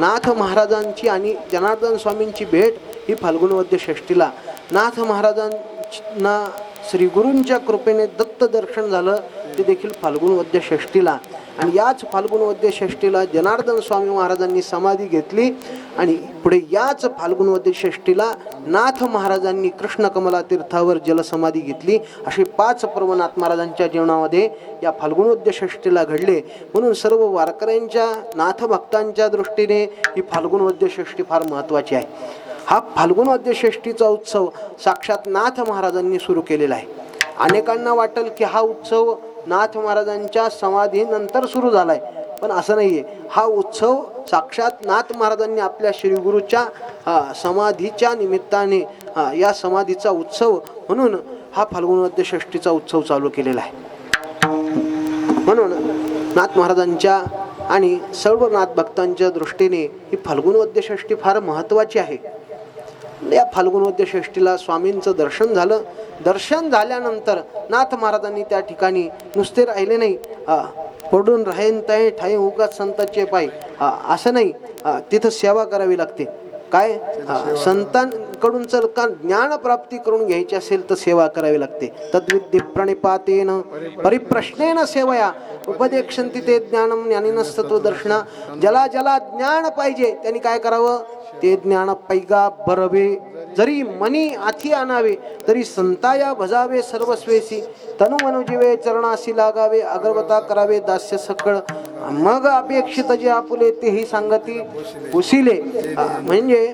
नाथ महाराजांची आणि जनार्दन स्वामींची भेट ही फाल्गुन वद्य षष्टीला, नाथ महाराजांना श्री गुरूंच्या कृपेने दत्त दर्शन झालं ते देखील फाल्गुन वद्य षष्टीला. आणि याच फाल्गुन वद्य षष्टीला जनार्दन स्वामी महाराजांनी समाधी घेतली. आणि पुढे याच फाल्गुन वद्य षष्टीला नाथ महाराजांनी कृष्ण कमला तीर्थावर जलसमाधी घेतली. असे 5 पर्व नाथ महाराजांच्या जीवनामध्ये या फाल्गुन वद्य षष्टीला घडले. म्हणून सर्व वारकऱ्यांच्या नाथ भक्तांच्या दृष्टीने ही फाल्गुन वद्य षष्टी फार महत्त्वाची आहे. हा फाल्गुन वद्य षष्टीचा उत्सव साक्षात नाथ महाराजांनी सुरू केलेला आहे. अनेकांना वाटेल की हा उत्सव नाथ महाराजांच्या समाधीनंतर सुरू झालाय, पण असं नाहीये. हा उत्सव साक्षात नाथ महाराजांनी आपल्या श्रीगुरूच्या समाधीच्या निमित्ताने या समाधीचा उत्सव म्हणून हा फाल्गुन वद्य षष्टीचा उत्सव चालू केलेला आहे. म्हणून नाथ महाराजांच्या आणि सर्व नाथ भक्तांच्या दृष्टीने ही फाल्गुन वद्य षष्टी फार महत्त्वाची आहे. या फाल्गुन वद्य षष्टीला स्वामींचं दर्शन झालं. दर्शन झाल्यानंतर नाथ महाराजांनी त्या ठिकाणी नुसते राहिले नाही, पडून राहीन तय ठाई उगाच संतांचे पाय, असं नाही. तिथं सेवा करावी लागते. काय संतांकडून जर का ज्ञानप्राप्ती करून घ्यायची असेल तर सेवा करावी लागते. तद्विद्ये प्रणिपातेन परिप्रश्नेन सेवया उपदेक्षन्ति ते ज्ञानम ज्ञानिनस्तत्व दर्शना. ज्याला ज्याला ज्ञान पाहिजे त्यांनी काय करावं? ते ज्ञान पैगा बरवे, जरी मनी आथी आणावे, तरी संताया भजावे सर्वस्वेसी, तनु मनुजीवे चरणासी लागावे, अगरवता करावे दास्य सकळ, मग अपेक्षित जे आपुले तेही सांगती उसिले. म्हणजे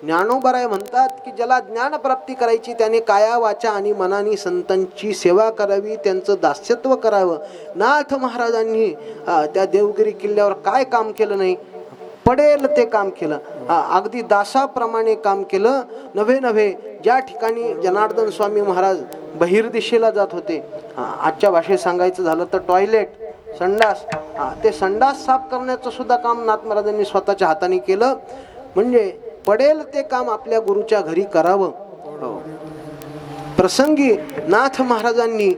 ज्ञानोबराय म्हणतात की ज्याला ज्ञानप्राप्ती करायची त्याने काया वाचा आणि मनाने संतांची सेवा करावी, त्यांचं दास्यत्व करावं. नाथ महाराजांनी त्या देवगिरी किल्ल्यावर काय काम केलं नाही? पडेल ते काम केलं. अगदी दासाप्रमाणे काम केलं. नव्हे ज्या ठिकाणी जनार्दन स्वामी महाराज बहिर्दिशेला जात होते, आजच्या भाषेत सांगायचं झालं तर टॉयलेट, संडास, ते संडास साफ करण्याचं सुद्धा काम नाथ महाराजांनी स्वतःच्या हाताने केलं. म्हणजे पडेल ते काम आपल्या गुरुच्या घरी करावं. प्रसंगी नाथ महाराजांनी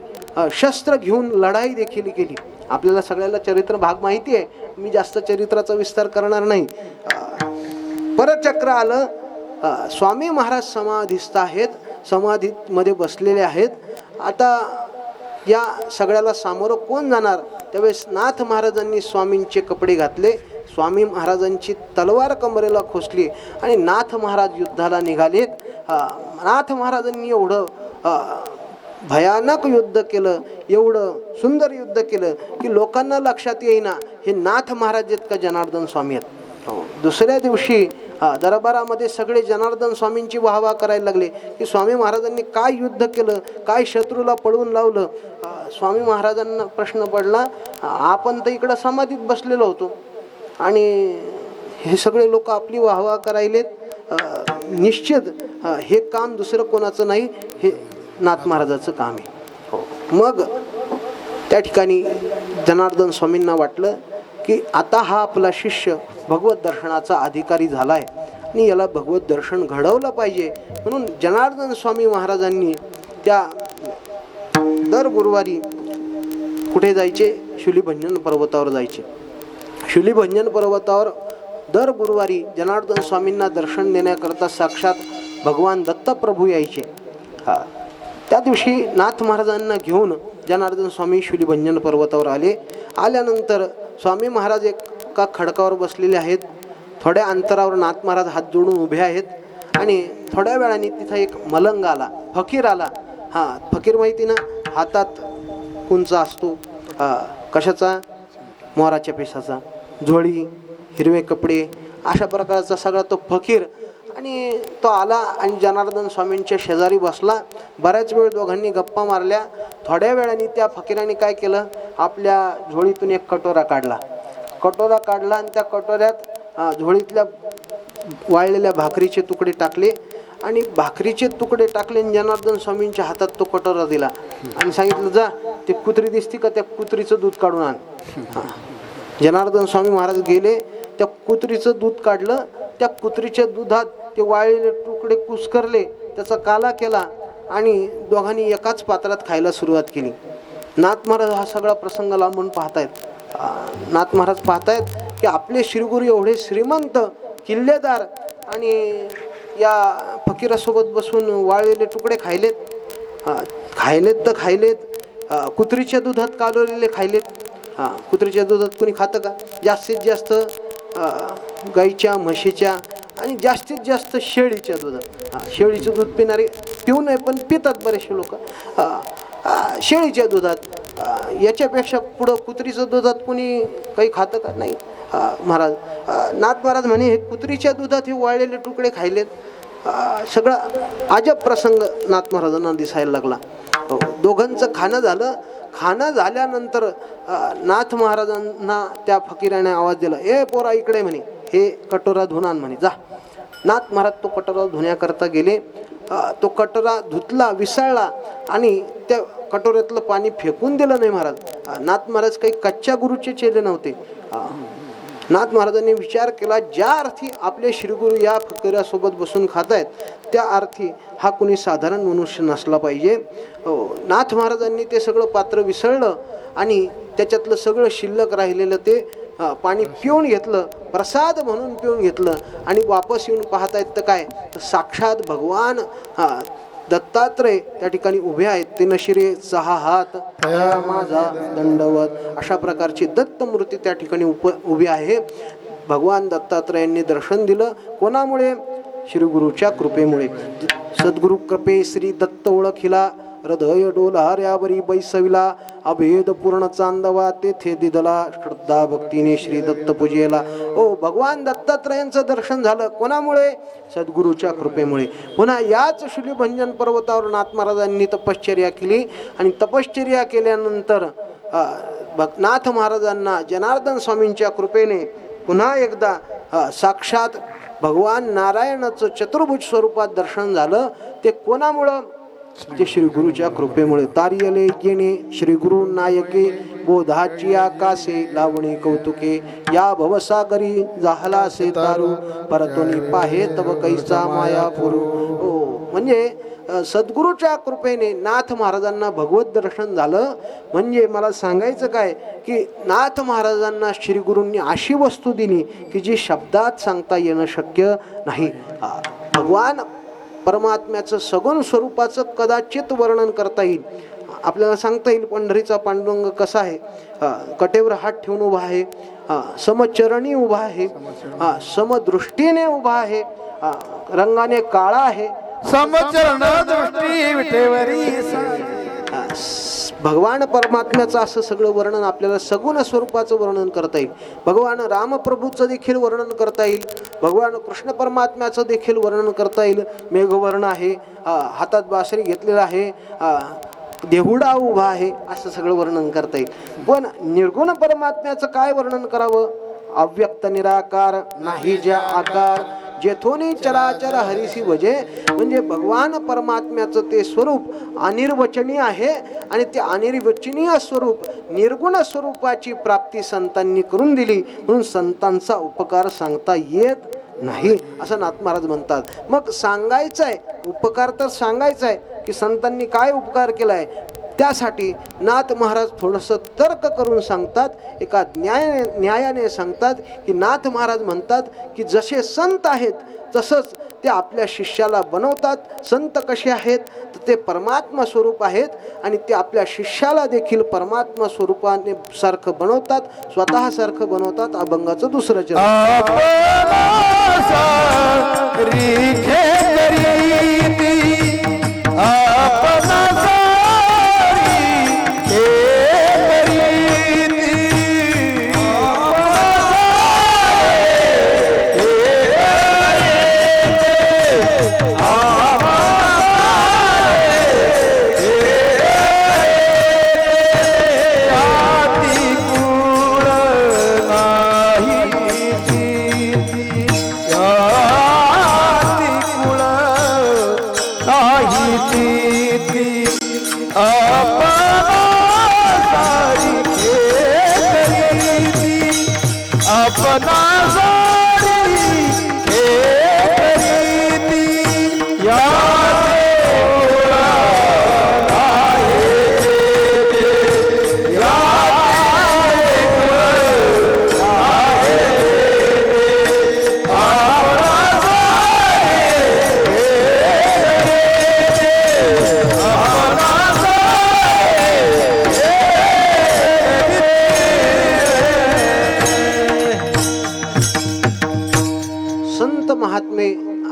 शस्त्र घेऊन लढाई देखील केली. आपल्याला सगळ्याला चरित्र भाग माहिती आहे, मी जास्त चरित्राचा विस्तार करणार नाही. परचक्र आलं. स्वामी महाराज समाधीस्थ आहेत, समाधीमध्ये बसलेले आहेत. आता या सगळ्याला सामोरं कोण जाणार? त्यावेळेस नाथ महाराजांनी स्वामींचे कपडे घातले, स्वामी महाराजांची तलवार कमरेला खोसली आणि नाथ महाराज युद्धाला निघालेत. नाथ महाराजांनी एवढं भयानक युद्ध केलं, एवढं सुंदर युद्ध केलं की लोकांना लक्षात येईना हे नाथ महाराज आहेत का जनार्दन स्वामी आहेत. दुसऱ्या दिवशी दरबारामध्ये सगळे जनार्दन स्वामींची वाहवा करायला लागले की स्वामी महाराजांनी काय युद्ध केलं, काय शत्रूला पळवून लावलं. स्वामी महाराजांना प्रश्न पडला, आपण तर इकडं समाधीत बसलेलो होतो आणि हे सगळे लोक आपली वाहवा करायलेत. निश्चित हे काम दुसरं कोणाचं नाही, हे नाथ महाराजाचं काम आहे. मग त्या ठिकाणी जनार्दन स्वामींना वाटलं की आता हा आपला शिष्य भगवत दर्शनाचा अधिकारी झाला आहे आणि याला भगवत दर्शन घडवलं पाहिजे. म्हणून जनार्दन स्वामी महाराजांनी त्या दर गुरुवारी कुठे जायचे? शूलिभंजन पर्वतावर जायचे. शूलिभंजन पर्वतावर दर गुरुवारी जनार्दन स्वामींना दर्शन देण्याकरता साक्षात भगवान दत्तप्रभू यायचे. त्या दिवशी नाथ महाराजांना घेऊन जनार्दन स्वामी शूलिभंजन पर्वतावर आले. आल्यानंतर स्वामी महाराज एका खडकावर बसलेले आहेत. थोड्या अंतरावर नाथ महाराज हात जोडून उभे आहेत आणि थोड्या वेळाने तिथं एक मलंग आला, फकीर आला. फकीर माहिती ना, हातात कुंचा असतो, कशाचा? मोराच्या पिसाचा, झोळी, हिरवे कपडे, अशा प्रकारचा सगळा तो फकीर. आणि तो आला आणि जनार्दन स्वामींच्या शेजारी बसला. बऱ्याच वेळ दोघांनी गप्पा मारल्या. थोड्या वेळाने त्या फकीराने काय केलं, आपल्या झोळीतून एक कटोरा काढला आणि त्या कटोऱ्यात झोळीतल्या वाळलेल्या भाकरीचे तुकडे टाकले आणि भाकरीचे तुकडे टाकले आणि जनार्दन स्वामींच्या हातात तो कटोरा दिला आणि सांगितलं, जा ते कुत्री दिसती का, त्या कुत्रीचं दूध काढून आण. जनार्दन स्वामी महाराज गेले, त्या कुत्रीचं दूध काढलं. त्या कुत्रीच्या दुधात ते वाळलेले तुकडे कुस्करले, त्याचा काला केला आणि दोघांनी एकाच पात्रात खायला सुरुवात केली. नाथ महाराज हा सगळा प्रसंग लांबून पाहतायत. नाथ महाराज पाहतायत की आपले श्रीगुरू एवढे श्रीमंत, किल्लेदार आणि या फकीरासोबत बसून वाळलेले तुकडे खायलेत तर खायलेत, कुत्रीच्या दुधात कालवलेले खायलेत. कुत्रीच्या दुधात कोणी खातं का? जास्तीत जास्त गाईच्या, म्हशीच्या आणि जास्तीत जास्त शेळीच्या दुधात. शेळीचं दूध पिऊ नये पण पितात बरेचसे लोक. शेळीच्या दुधात, याच्यापेक्षा पुढं कुत्रीचं दुधात कोणी काही खातं का? नाही. नाथ महाराज म्हणे हे कुत्रीच्या दुधात हे वाळलेले तुकडे खायलेत. सगळा अजब प्रसंग नाथ महाराजांना दिसायला लागला. दोघांचं खाणं झालं. खाणं झाल्यानंतर नाथ महाराजांना त्या फकीराने आवाज दिला, ए पोरा इकडे म्हणे, हे कटोरा धुवून आण म्हणे, जा. नाथ महाराज तो कटोरा धुण्याकरता गेले. तो कटोरा धुतला, विसळला आणि त्या कटोऱ्यातलं पाणी फेकून दिलं नाही महाराज. नाथ महाराज काही कच्च्या गुरुचे चेले नव्हते. नाथ महाराजांनी विचार केला, ज्या अर्थी आपले श्रीगुरू या फकीरासोबत बसून खात आहेत त्या अर्थी हा कुणी साधारण मनुष्य नसला पाहिजे. नाथ महाराजांनी ते सगळं पात्र विसळलं आणि त्याच्यातलं सगळं शिल्लक राहिलेलं ते पाणी पिऊन घेतलं, प्रसाद म्हणून पिऊन घेतलं आणि वापस येऊन पाहतायत तर काय, साक्षात भगवान दत्तात्रय त्या ठिकाणी उभे आहेत. ते नशिरे 6 हात माझा दंडवत, अशा प्रकारची दत्तमूर्ती त्या ठिकाणी उभी आहे. भगवान दत्तात्रयांनी दर्शन दिलं. कोणामुळे? श्रीगुरूच्या कृपेमुळे. सद्गुरु कृपे श्री दत्त ओळखिला, हृदय डोलाऱ्यावरी बैसविला, अभेद पूर्ण चांदवा तेथे दिदला, श्रद्धा भक्तीने श्री दत्त पूजेला. भगवान दत्तात्रयांचं दर्शन झालं. कोणामुळे? सद्गुरूच्या कृपेमुळे. पुन्हा याच शूलिभंजन पर्वतावर नाथ महाराजांनी तपश्चर्या केली आणि तपश्चर्या केल्यानंतर नाथ महाराजांना जनार्दन स्वामींच्या कृपेने पुन्हा एकदा साक्षात भगवान नारायणाचं चतुर्भुज स्वरूपात दर्शन झालं. ते कोणामुळं? ते श्री गुरुच्या कृपेमुळे. तारियले गेणे श्री गुरु नायके, बोधाची आकाशे लावणे कौतुके, या भवसागरी झाला से तारू, परतोनी पाहे तब कैसा माया पुरू. म्हणजे सद्गुरूच्या कृपेने नाथ महाराजांना भगवत दर्शन झालं. म्हणजे मला सांगायचं काय की नाथ महाराजांना श्री गुरूंनी अशी वस्तू दिली की जी शब्दात सांगता येणं शक्य नाही. भगवान परमात्म्याचं सगुण स्वरूपाचं कदाचित वर्णन करता येईल. आपल्याला सांगता येईल पंढरीचा पांडुरंग कसा आहे. कटेवर हात ठेवून उभा आहे, समचरणी उभा आहे, समदृष्टीने उभा आहे, रंगाने काळा आहे, समचरण दृष्टी विटेवरी. भगवान परमात्म्याचं असं सगळं वर्णन आपल्याला सगुण स्वरूपाचं वर्णन करता येईल. भगवान रामप्रभूचं देखील वर्णन करता येईल. भगवान कृष्ण परमात्म्याचं देखील वर्णन करता येईल. मेघवर्ण आहे, हातात बासरी घेतलेला आहे, देहुडा उभा आहे, असं सगळं वर्णन करता येईल. पण निर्गुण परमात्म्याचं काय वर्णन करावं. अव्यक्त निराकार नाही ज्या आकार, जेथोनी चराचर हरिसी वजे. म्हणजे भगवान परमात्म्याचं ते स्वरूप अनिर्वचनीय आहे आणि ते अनिर्वचनीय स्वरूप निर्गुण स्वरूपाची प्राप्ती संतांनी करून दिली. म्हणून संतांचा उपकार सांगता येत नाही असं नाथ महाराज म्हणतात. मग सांगायचं आहे उपकार तर सांगायचा आहे की संतांनी काय उपकार केलाय. त्यासाठी नाथ महाराज थोडंसं तर्क करून सांगतात. एका न्यायाने सांगतात की नाथ महाराज म्हणतात की जसे संत आहेत तसंच ते आपल्या शिष्याला बनवतात. संत कसे आहेत तर ते परमात्मा स्वरूप आहेत आणि ते आपल्या शिष्याला देखील परमात्मा स्वरूपाने सारखं बनवतात, स्वतः सारखं बनवतात. अभंगाचं दुसरं चरण.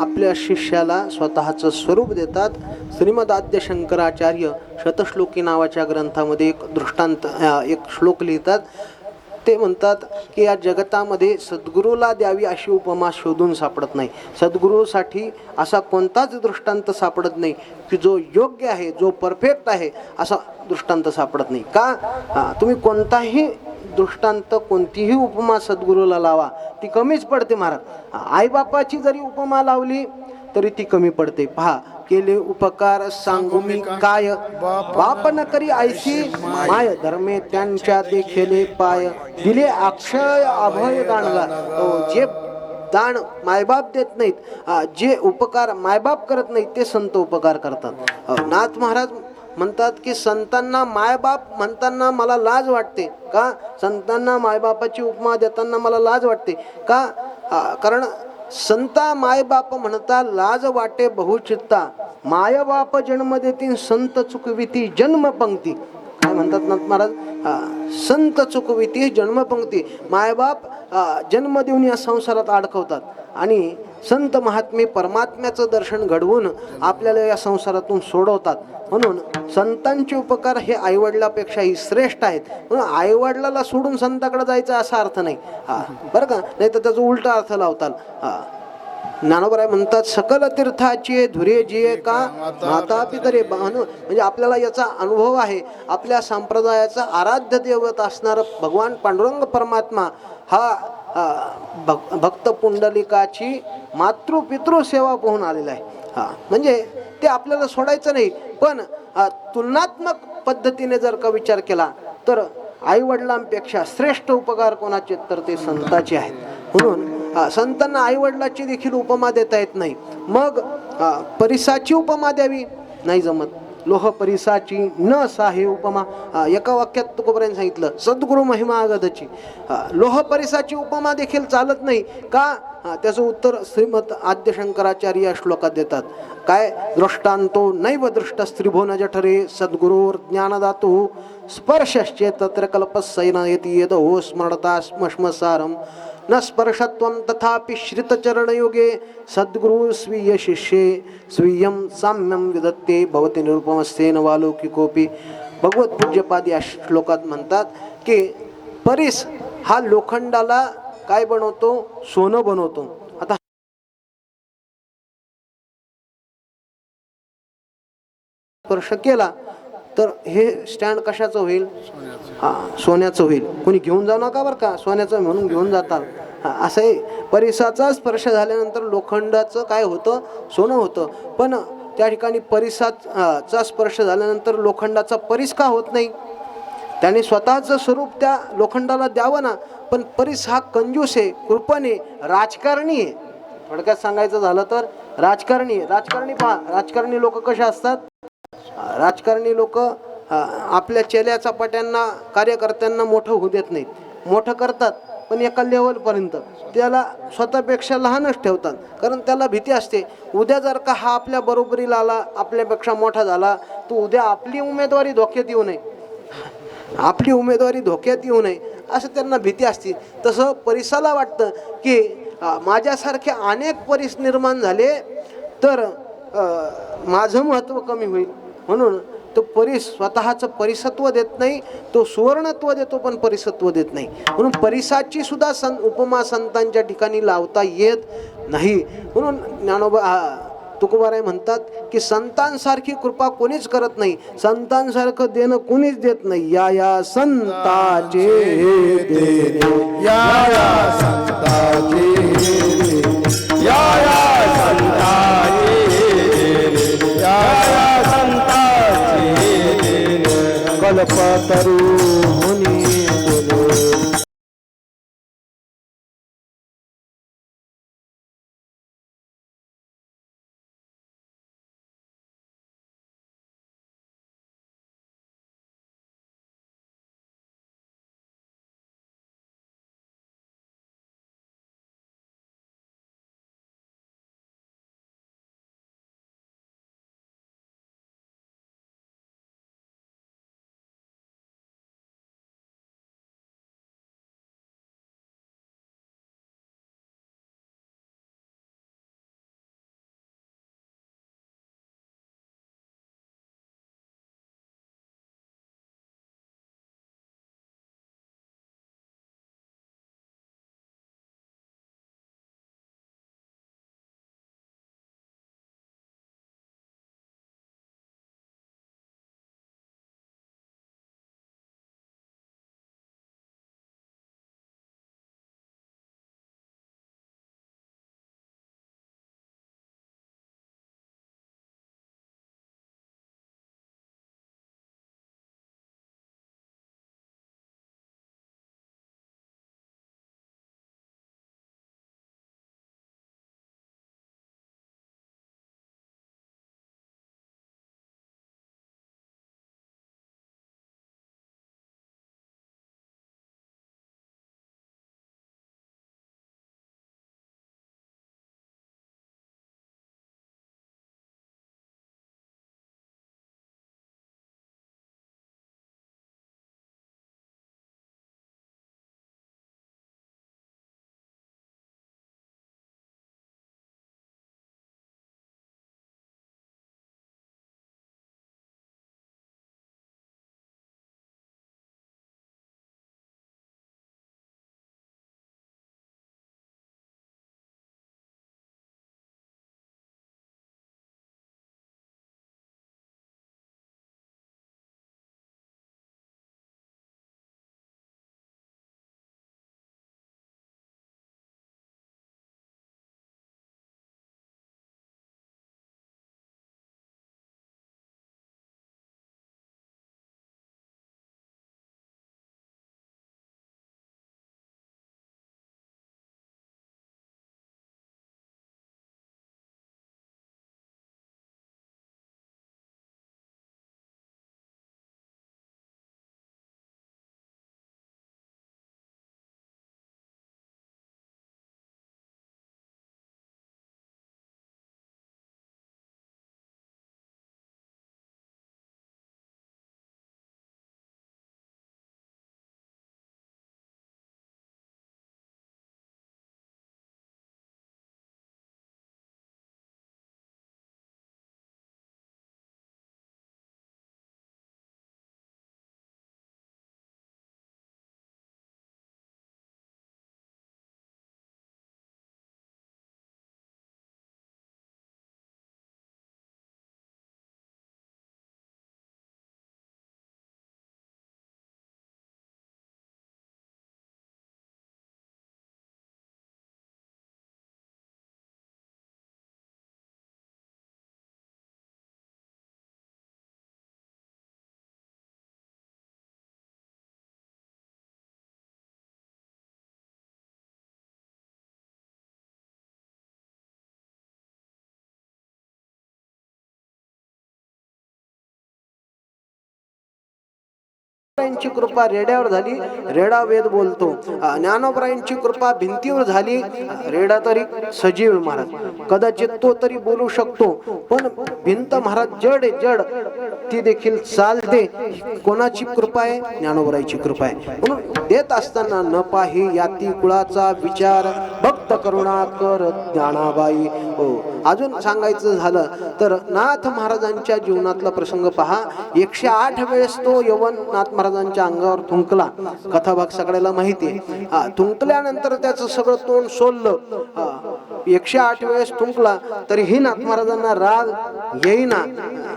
आपल्या शिष्याला स्वतःचं स्वरूप देतात. श्रीमद आद्य शंकराचार्य शतश्लोकी नावाच्या ग्रंथामध्ये एक श्लोक लिहितात. ते म्हणतात की या जगतामध्ये सद्गुरूला द्यावी अशी उपमा शोधून सापडत नाही. सद्गुरूसाठी असा कोणताच दृष्टांत सापडत नाही की जो योग्य आहे, जो परफेक्ट आहे असा दृष्टांत सापडत नाही. का तुम्ही कोणताही दृष्टांत कोणतीही उपमा सद्गुरूला लावा ती कमीच पडते महाराज. आईबापाची जरी उपमा लावली तरी ती कमी पडते. पहा, केले उपकार सांगू मी काय, बाप न करी ऐशी माय, धर्मे त्यांच्या देखिले पाय, दिले अक्षय अभय दानला. जे दान मायबाप देत नाहीत, जे उपकार मायबाप करत नाहीत ते संत उपकार करतात. नाथ महाराज म्हणतात की संतांना मायबाप म्हणताना मला लाज वाटते. का? संतांना मायबापाची उपमा देताना मला लाज वाटते. का? कारण संता मायबाप म्हणता लाज वाटे बहुचित्ता, मायबाप जन्म देतील संत चुकविती जन्मपंक्ती. काय म्हणतात नाथ महाराज? संत चुकविती जन्मपंक्ती. मायबाप जन्म देऊन या संसारात अडकवतात आणि संत महात्मे परमात्म्याचं दर्शन घडवून आपल्याला या संसारातून सोडवतात. म्हणून संतांचे उपकार हे आईवडिलापेक्षाही श्रेष्ठ आहेत. म्हणून आईवडिलाला सोडून संताकडे जायचा असा अर्थ नाही बरं का. नाही तर त्याचा उलटा अर्थ लावतात. ज्ञानोबराय म्हणतात सकल तीर्थाचे धुरे जिये का माता पितरे बहन. म्हणजे आपल्याला याचा अनुभव आहे. आपल्या संप्रदायाचा आराध्य दैवत असणारं भगवान पांडुरंग परमात्मा हा भक्त पुंडलिकाची मातृपितृ सेवा पाहून आलेला आहे. म्हणजे ते आपल्याला सोडायचं नाही. पण तुलनात्मक पद्धतीने जर का विचार केला तर आईवडिलांपेक्षा श्रेष्ठ उपकार कोणाचे तर ते संताचे आहेत. म्हणून संतांना आईवडिलाची देखील उपमा देता येत नाही. मग परिसाची उपमा द्यावी नाही जमत. लोह परिसाची न साहे उपमा. एका वाक्यात तुकोबरांनी सांगितलं सद्गुरु महिमा अगधची. लोह परिसाची उपमा देखील चालत नाही का? त्याचं उत्तर श्रीमत आद्य शंकराचार्य या श्लोकात देतात. काय? दृष्टांतो नैव दृष्ट स्त्रिभो न जठरे सद्गुरोर ज्ञानदातो स्पर्शश्चे तत्र कल्पस्सैनयति यदो स्मरता स्मश्मसारम न स्पर्शत्वं तथापि श्रितचरणयोगे सद्गुरु स्वीय शिष्ये स्वीयं साम्यं विदत्ते भवति निरुपमस्तेन वालोकिकोपि. भगवत पूज्यपाद या श्लोकात म्हणतात की परीस हा लोखंडाला काय बनवतो? सोनं बनवतो. आता स्पर्श केला तर हे स्टँड कशाचं होईल? सोन्याचं होईल. कोणी घेऊन जाऊ नका बरं का, सोन्याचं म्हणून घेऊन जातात. असं आहे. परिसाचा स्पर्श झाल्यानंतर लोखंडाचं काय होतं? सोनं होतं. पण त्या ठिकाणी परिसाचा स्पर्श झाल्यानंतर लोखंडाचा परिस का होत नाही? त्याने स्वतःचं स्वरूप त्या लोखंडाला द्यावं ना. पण परिस हा कंजूस आहे, कृपण आहे, राजकारणी आहे. थोडक्यात सांगायचं झालं तर राजकारणी आहे. राजकारणी पहा, राजकारणी लोक कसे असतात? राजकारणी लोक आपल्या चेल्या चपाट्यांना कार्यकर्त्यांना मोठं होऊ देत नाहीत. मोठं करतात पण एका लेवलपर्यंत, त्याला स्वतःपेक्षा लहानच ठेवतात. कारण त्याला भीती असते उद्या जर का हा आपल्या बरोबरीला आला, आपल्यापेक्षा मोठा झाला, तर उद्या आपली उमेदवारी धोक्यात येऊ नये, आपली उमेदवारी धोक्यात येऊ नये असं त्यांना भीती असते. तसं परिसाला वाटतं की माझ्यासारखे अनेक परिस निर्माण झाले तर माझं महत्त्व कमी होईल. म्हणून तो परिस स्वतःचं परिसत्व देत नाही, तो सुवर्णत्व देतो पण परिसत्व देत नाही. म्हणून परिसाची सुद्धा उपमा संतांच्या ठिकाणी लावता येत नाही. म्हणून ज्ञानोबा तुकोबाराय म्हणतात की संतांसारखी कृपा कोणीच करत नाही, संतांसारखं देणं कोणीच देत नाही. या या संताचे देणे, या या संताचे या या संताचे या या संताचे कल्पतरू मुनी ज्ञानोबरायांची कृपा रेड्यावर झाली, रेडा वेद बोलतो. ज्ञानोबरायांची कृपा भिंतीवर झाली, रेडा तरी सजीव महाराज, कदाचित तो तरी बोलू शकतो, पण भिंत महाराज जड आहे, जड, ती देखील चालते. कोणाची कृपा आहे? ज्ञानोबरायांची कृपा आहे. म्हणून देत असताना न पाही याती कुळाचा विचार, भक्त करुणाकर ज्ञानाबाई. हो, अजून सांगायचं झालं तर नाथ महाराजांच्या जीवनातला प्रसंग पहा. 108 वेळेस तो यवन नाथ महाराजांच्या अंगावर थुंकला. कथाभाग सगळ्याला माहिती आहे. थुंकल्यानंतर त्याचं सगळं तोंड सोललं. 108 वेळेस थुंकला तरीही नाथ महाराजांना राग येईना.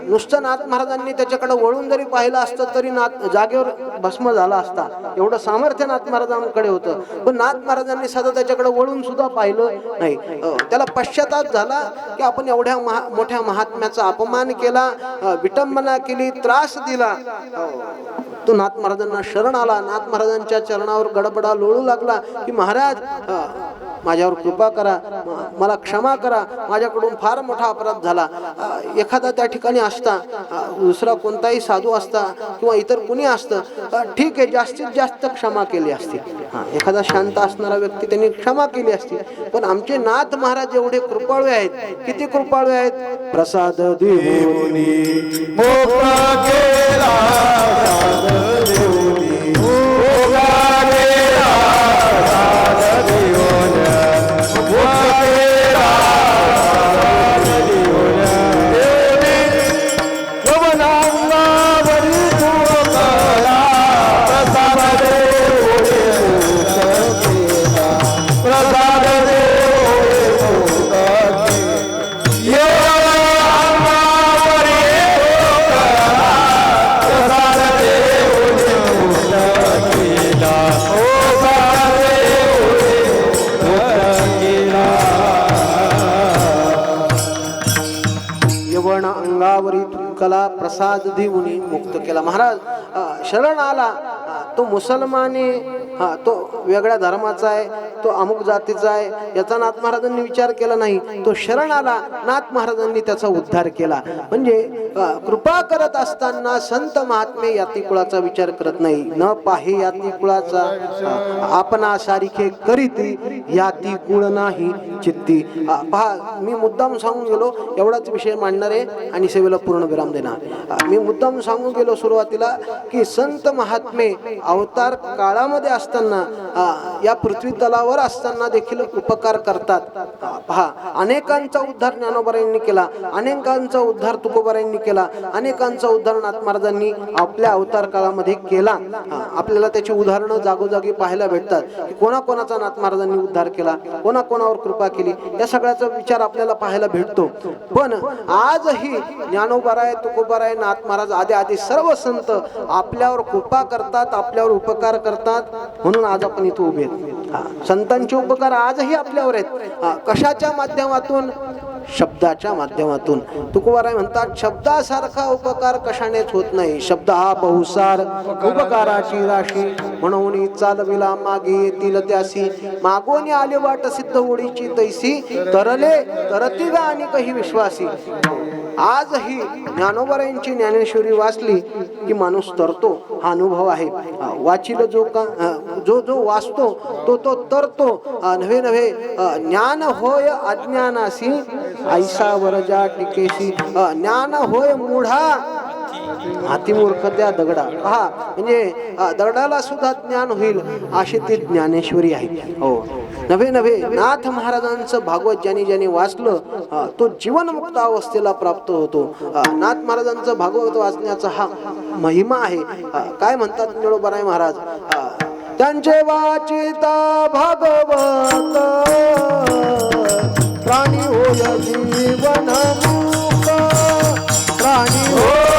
नुसतं नाथ महाराजांनी त्याच्याकडे वळून जरी पाहिलं असतं तरी नाथ जागेवर भस्म झाला असता, एवढं सामर्थ्य नाथ महाराजांकडे होतं. पण नाथ महाराजांनी सदा त्याच्याकडे वळून सुद्धा पाहिलं नाही. त्याला पश्चाताप झाला की आपण एवढ्या मोठ्या महात्म्याचा अपमान केला, विटंबना केली, त्रास दिला. तो नाथ महाराजांना शरण आला, नाथ महाराजांच्या चरणावर गडबडा लोळू लागला की महाराज माझ्यावर कृपा करा, मला क्षमा करा, माझ्याकडून फार मोठा अपराध झाला. एखादा त्या ठिकाणी असता, दुसरा कोणताही साधू असता किंवा इतर कुणी असतं, ठीक आहे, जास्तीत जास्त क्षमा केली असती. एखादा शांत असणारा व्यक्ती त्यांनी क्षमा केली असती. पण आमचे नाथ महाराज एवढे कृपाळू आहेत. किती कृपाळू आहेत? प्रसाद देऊनी मोकळा केला, प्रसाद देऊनी मोकळा केला, प्रसाद देऊन मोकळा केला, प्रसाद देऊन यवनांगावरी तुकला, प्रसाद देऊन प्रसाद अंगावरी तुंकला, प्रसाद देऊनी मुक्त केला. महाराज शरण आला. तो मुसलमान आहे, तो वेगळ्या धर्माचा आहे, तो अमुक जातीचा आहे, याचा नाथ महाराजांनी विचार केला नाही. तो शरण आला, नाथ महाराजांनी त्याचा उद्धार केला. म्हणजे कृपा करत असताना संत महात्मे याती कुळाचा विचार करत नाही. न पाहे याती कुळाचा, आपणा सारिखे करीती याती कुळ नाही चित्ती. पहा, मी मुद्दाम सांगून गेलो, एवढाच विषय मांडणार आहे आणि सेवेला पूर्ण विराम देणार. मी मुद्दाम सांगून गेलो सुरुवातीला की संत महात्मे अवतार काळामध्ये असताना, या पृथ्वी तलावर असताना देखील उपकार करतात. पहा, अनेकांचा उद्धार ज्ञानोबरायांनी केला, अनेकांचा उद्धार तुकोबरायांनी केला, अनेकांचा उद्धार नाथ महाराजांनी आपल्या अवतार काळामध्ये केला. आपल्याला त्याची उदाहरणं जागोजागी पाहायला भेटतात की कोणाकोणाचा नाथ महाराजांनी उद्धार केला, कोणाकोणावर कृपा केली, या सगळ्याचा विचार आपल्याला पाहायला भेटतो. पण आजही ज्ञानोबराय, तुकोबराय, नाथ महाराज आदी आदी सर्व संत आपल्यावर कृपा करतात, आपल्यावर उपकार करतात. म्हणून आज आपण इथे उभे आहेत. संतांचे उपकार आजही आपल्यावर आहेत. कशाच्या माध्यमातून? शब्दाच्या माध्यमातून. तुकोबाराय म्हणतात, शब्दासारखा उपकार कशानेच होत नाही. शब्द हा बहुसार, उपकाराची राशी, म्हणून चालविला मागे येतील त्यासी, मागोनी आले वाट सिद्ध ओळीची तैसी, तरले तरती गा आणि काही विश्वासी. आजही ज्ञानोबरायांची ज्ञानेश्वरी वाचली की माणूस तरतो, हा अनुभव आहे. वाचिल जो वाचतो तो तरतो. नव्हे नव्हे ज्ञान होय अज्ञानासी, ऐसा वरजा टिकेशी. ज्ञान होय मूढा, अतिमूर्ख त्या दगडा. पहा, म्हणजे दगडाला सुद्धा ज्ञान होईल अशी ती ज्ञानेश्वरी आहे. हो, नव्हे नव्हे नाथ महाराजांचं भागवत ज्याने ज्याने वाचलं तो जीवनमुक्त अवस्थेला प्राप्त होतो. नाथ महाराजांचं भागवत वाचण्याचा हा महिमा आहे. काय म्हणतात ज्ञानोबराय महाराज? त्यांचे वाचिता भागवत, प्राणी होय जीवन मुक्त, प्राणी होय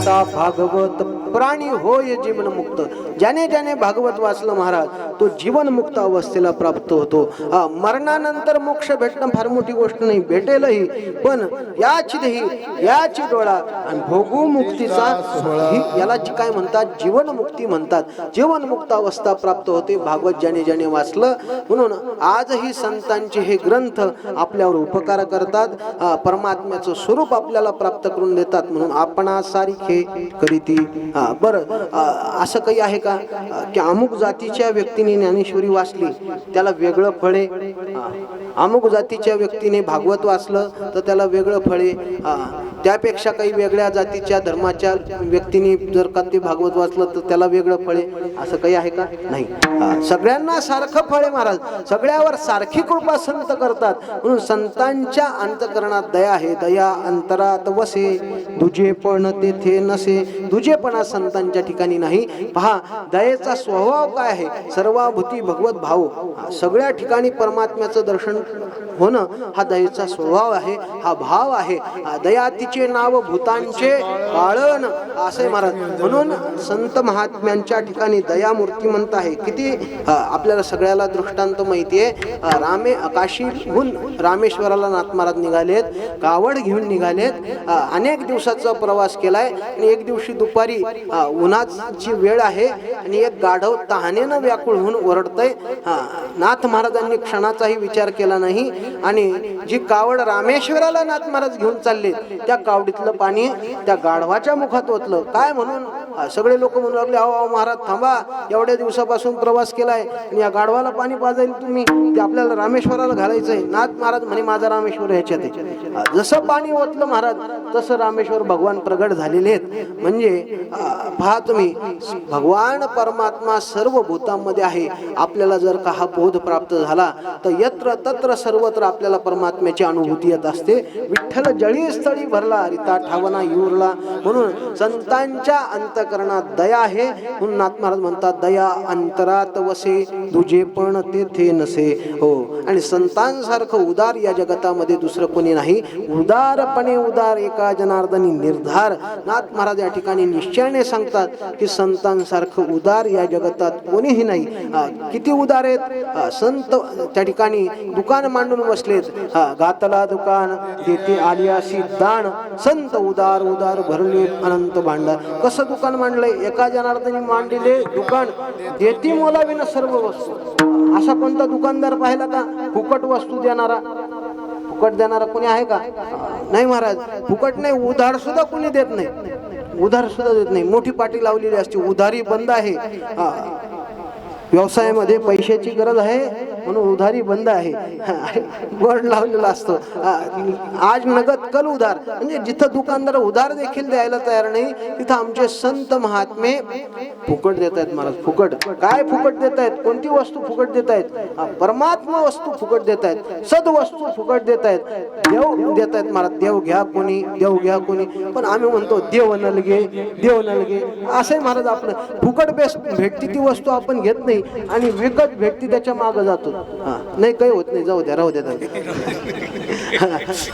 वाचिता भागवत प्राणी होय जीवनमुक्त. ज्याने ज्याने भागवत वाचलं महाराज तो जीवनमुक्त अवस्थेला प्राप्त होतो. मरणानंतर मोक्ष भेटणं फार मोठी गोष्ट नाही, भेटेलही, पण याची देही याची डोळा आणि भोगू मुक्तीचा याला काय म्हणतात, जीवनमुक्ती म्हणतात. जीवनमुक्त अवस्था प्राप्त होते भागवत ज्याने ज्याने वाचलं. म्हणून आजही संतांचे हे ग्रंथ आपल्यावर उपकार करतात, परमात्म्याचं स्वरूप आपल्याला प्राप्त करून देतात. म्हणून आपणा सारखे करीती. बरं, असं काही आहे का की अमुक जातीच्या व्यक्तीने ज्ञानेश्वरी वाचली त्याला वेगळं फळे, अमुक जातीच्या व्यक्तीने भागवत वाचलं तर त्याला वेगळं फळे, त्यापेक्षा काही वेगळ्या जातीच्या धर्माच्या व्यक्तीने जर का ते भागवत वाचलं तर त्याला वेगळं फळे, असं काही आहे का? नाही. सगळ्यांना सारखं फळे महाराज, सगळ्यावर सारखी कृपा संत करतात. म्हणून संतांच्या अंतकरणात दया आहे. दया अंतरात वसे दुजेपण तेथे नसे. दुजेपणा संतांच्या ठिकाणी नाही. पहा, दयेचा स्वभाव काय आहे, सर्वाभूती भगवत भाव. सगळ्या ठिकाणी परमात्म्याचं दर्शन होणं हा दयेचा स्वभाव आहे, हा भाव आहे. दया तिचे नाव भूतांचे पाळण असे महाराज. म्हणून संत महात्म्यांच्या ठिकाणी दया मूर्तिमंत आहे. किती आपल्याला सगळ्याला दृष्टांत माहिती आहे. काशीहून रामेश्वराला नाथ महाराज निघालेत, कावड घेऊन निघालेत, अनेक दिवसाचा प्रवास केलाय आणि एक दिवशी दुपारी उन्हाची वेळ आहे आणि एक गाढव तहानेनं व्याकुळ होऊन ओरडतंय. नाथ महाराजांनी क्षणाचाही विचार केला नाही आणि जी कावड रामेश्वराला नाथ महाराज घेऊन चालले त्या कावडीतलं पाणी त्या गाढवाच्या मुखात ओतलं. काय म्हणून सगळे लोक म्हणू लागले, अहो महाराज थांबा, एवढ्या दिवसापासून प्रवास केलाय आणि या गाढवाला पाणी पाजायला तुम्ही, ते आपल्याला रामेश्वराला घालायचंय. नाथ महाराज म्हणे माझा रामेश्वर ह्याच्यात आहे. जसं पाणी ओतलं महाराज तसं रामेश्वर भगवान प्रगट झालेले आहेत. म्हणजे पहा तुम्ही, भगवान परमात्मा सर्व भूतांमध्ये आहे. आपल्याला जर का हा बोध प्राप्त झाला तर यत्र तत्र सर्वत्र आपल्याला परमात्म्याची अनुभूती येत असते. विठ्ठल जळी स्थळी भरला रिता ठावना युरला. म्हणून संतांच्या अंतकरणात दया आहे. म्हणून नाथ महाराज म्हणतात, दया अंतरात वसे तुझे पण तेथे नसे. हो, आणि संतांसारखं उदार या जगतामध्ये दुसरं कोणी नाही. उदारपणे उदार एका जनार्दनी निर्धार. नाथ महाराज या ठिकाणी निश्चयाने सांगतात की संतांसारखं उदार या जगतात कोणीही नाही. किती उदार आहेत संत. त्या ठिकाणी दुकान मांडून बसलेत. घातला दुकान देते आलियासी दान. संत उदार उदार भरले अनंत भांडार. कसं दुकान मांडलंय, एका जनार्दनी मांडले दुकान देती मोलाविन सर्व वस्तू. असा कोणता दुकानदार पाहिला का फुकट वस्तू देणारा? फुकट देणारा कोणी आहे का? नाही महाराज, फुकट नाही, उधार सुद्धा कोणी देत नाही. उधार सुद्धा देत नाही. मोठी पाटी लावलेली असते, उधारी बंद आहे. व्यवसायामध्ये पैशाची गरज आहे म्हणून उधारी बंद आहे. बोर्ड लावलेला असतो, आज नगद कल उधार. म्हणजे जिथं दुकानदार उधार देखील द्यायला तयार नाही तिथं आमचे संत महात्मे फुकट देत आहेत महाराज. फुकट काय फुकट देत आहेत? कोणती वस्तू फुकट देत आहेत? परमात्मा वस्तू फुकट देत आहेत, सद वस्तू फुकट देत आहेत, देव देत आहेत महाराज. देव घ्या कोणी, देव घ्या कोणी, पण आम्ही म्हणतो देव नलगे, देव नलगे असे महाराज. आपलं फुकट बेस भेटती ती वस्तू आपण घेत नाही आणि विकत भेटती त्याच्या मागे जातो. नाही काही होत नाही, जाऊ द्या, राहू द्या.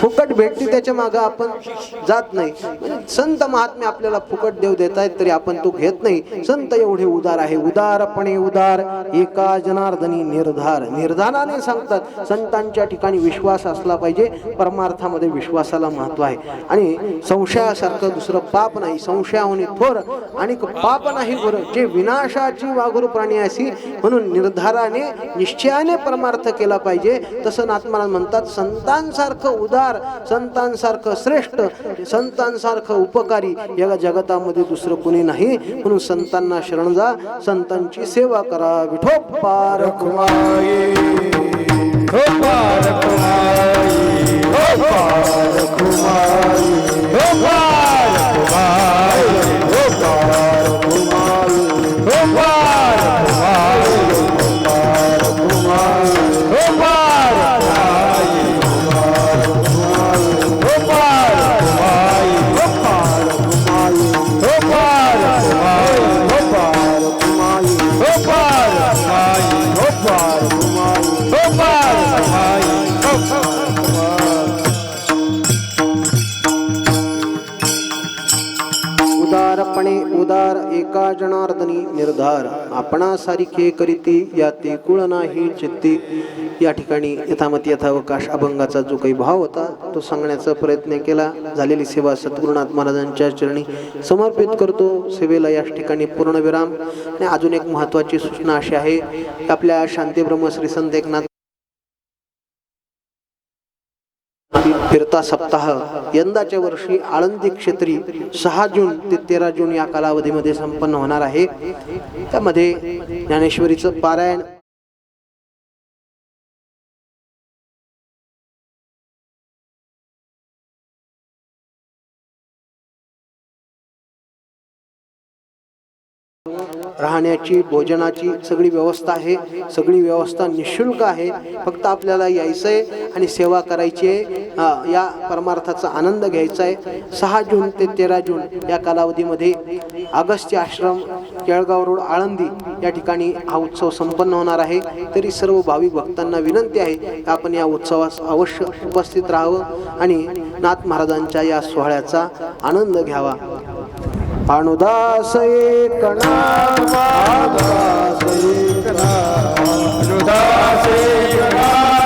फुकट भेटती त्याच्या मागे आपण जात नाही. संत महात्मे आपल्याला फुकट देव देत आहेत तरी आपण तो घेत नाही. संत एवढे उदार आहे. उदारपणे उदार एका जनार्दनी निर्धार. निर्धाराने सांगतात. संतांच्या ठिकाणी विश्वास असला पाहिजे. परमार्थामध्ये विश्वासाला महत्व आहे. आणि संशयासारखं दुसरं पाप नाही. संशयाने थोर आणि पाप नाही बरं, जे विनाशाची वाघुर प्राणी अशी. म्हणून निर्धाराने निश्चयाने परमार्थ केला पाहिजे. तसं नाथ महाराज म्हणतात, संतांसारखं उदार, संतांसारखं श्रेष्ठ, संतांसारखं उपकारी या जगतामध्ये दुसरं कोणी नाही. म्हणून संतांना शरण जा, संतांची सेवा करा. विठोबा रखुमाई, विठोबा रखुमाई, विठोबा रखुमाई, विठोबा रखुमाई, विठोबा रखुमाई, विठोबा Oh, एका जनार्दनी निर्धार आपणा सारिखे करीती या ते कुळ नाही चित्ती. या ठिकाणी यथामती यथावकाश अभंगाचा जो काही भाव होता तो सांगण्याचा प्रयत्न केला. झालेली सेवा सद्गुरुनाथ महाराजांच्या चरणी समर्पित करतो. सेवेला या ठिकाणी पूर्णविराम. आणि अजून एक महत्त्वाची सूचना अशी आहे, आपल्या शांतीब्रह्म श्री संत एकनाथ फिरता सप्ताह यंदाच्या वर्षी आळंदी क्षेत्री 6 जून ते 13 जून या कालावधीमध्ये संपन्न होणार आहे. त्यामध्ये ज्ञानेश्वरीचं पारायण, राहण्याची भोजनाची सगळी व्यवस्था आहे. सगळी व्यवस्था निशुल्क आहे. फक्त आपल्याला यायचंय आणि सेवा करायची आहे. या परमार्थाचा आनंद घ्यायचा आहे. 6 जून ते 13 जून या कालावधीमध्ये अगस्त्य आश्रम केळगाव रोड आळंदी या ठिकाणी हा उत्सव संपन्न होणार आहे. तरी सर्व भाविक भक्तांना विनंती आहे आपण या उत्सवास अवश्य उपस्थित राहावं आणि नाथ महाराजांच्या या सोहळ्याचा आनंद घ्यावा. अनुदास एक नाम, अनुदास एक नाम, अनुदास एक नाम.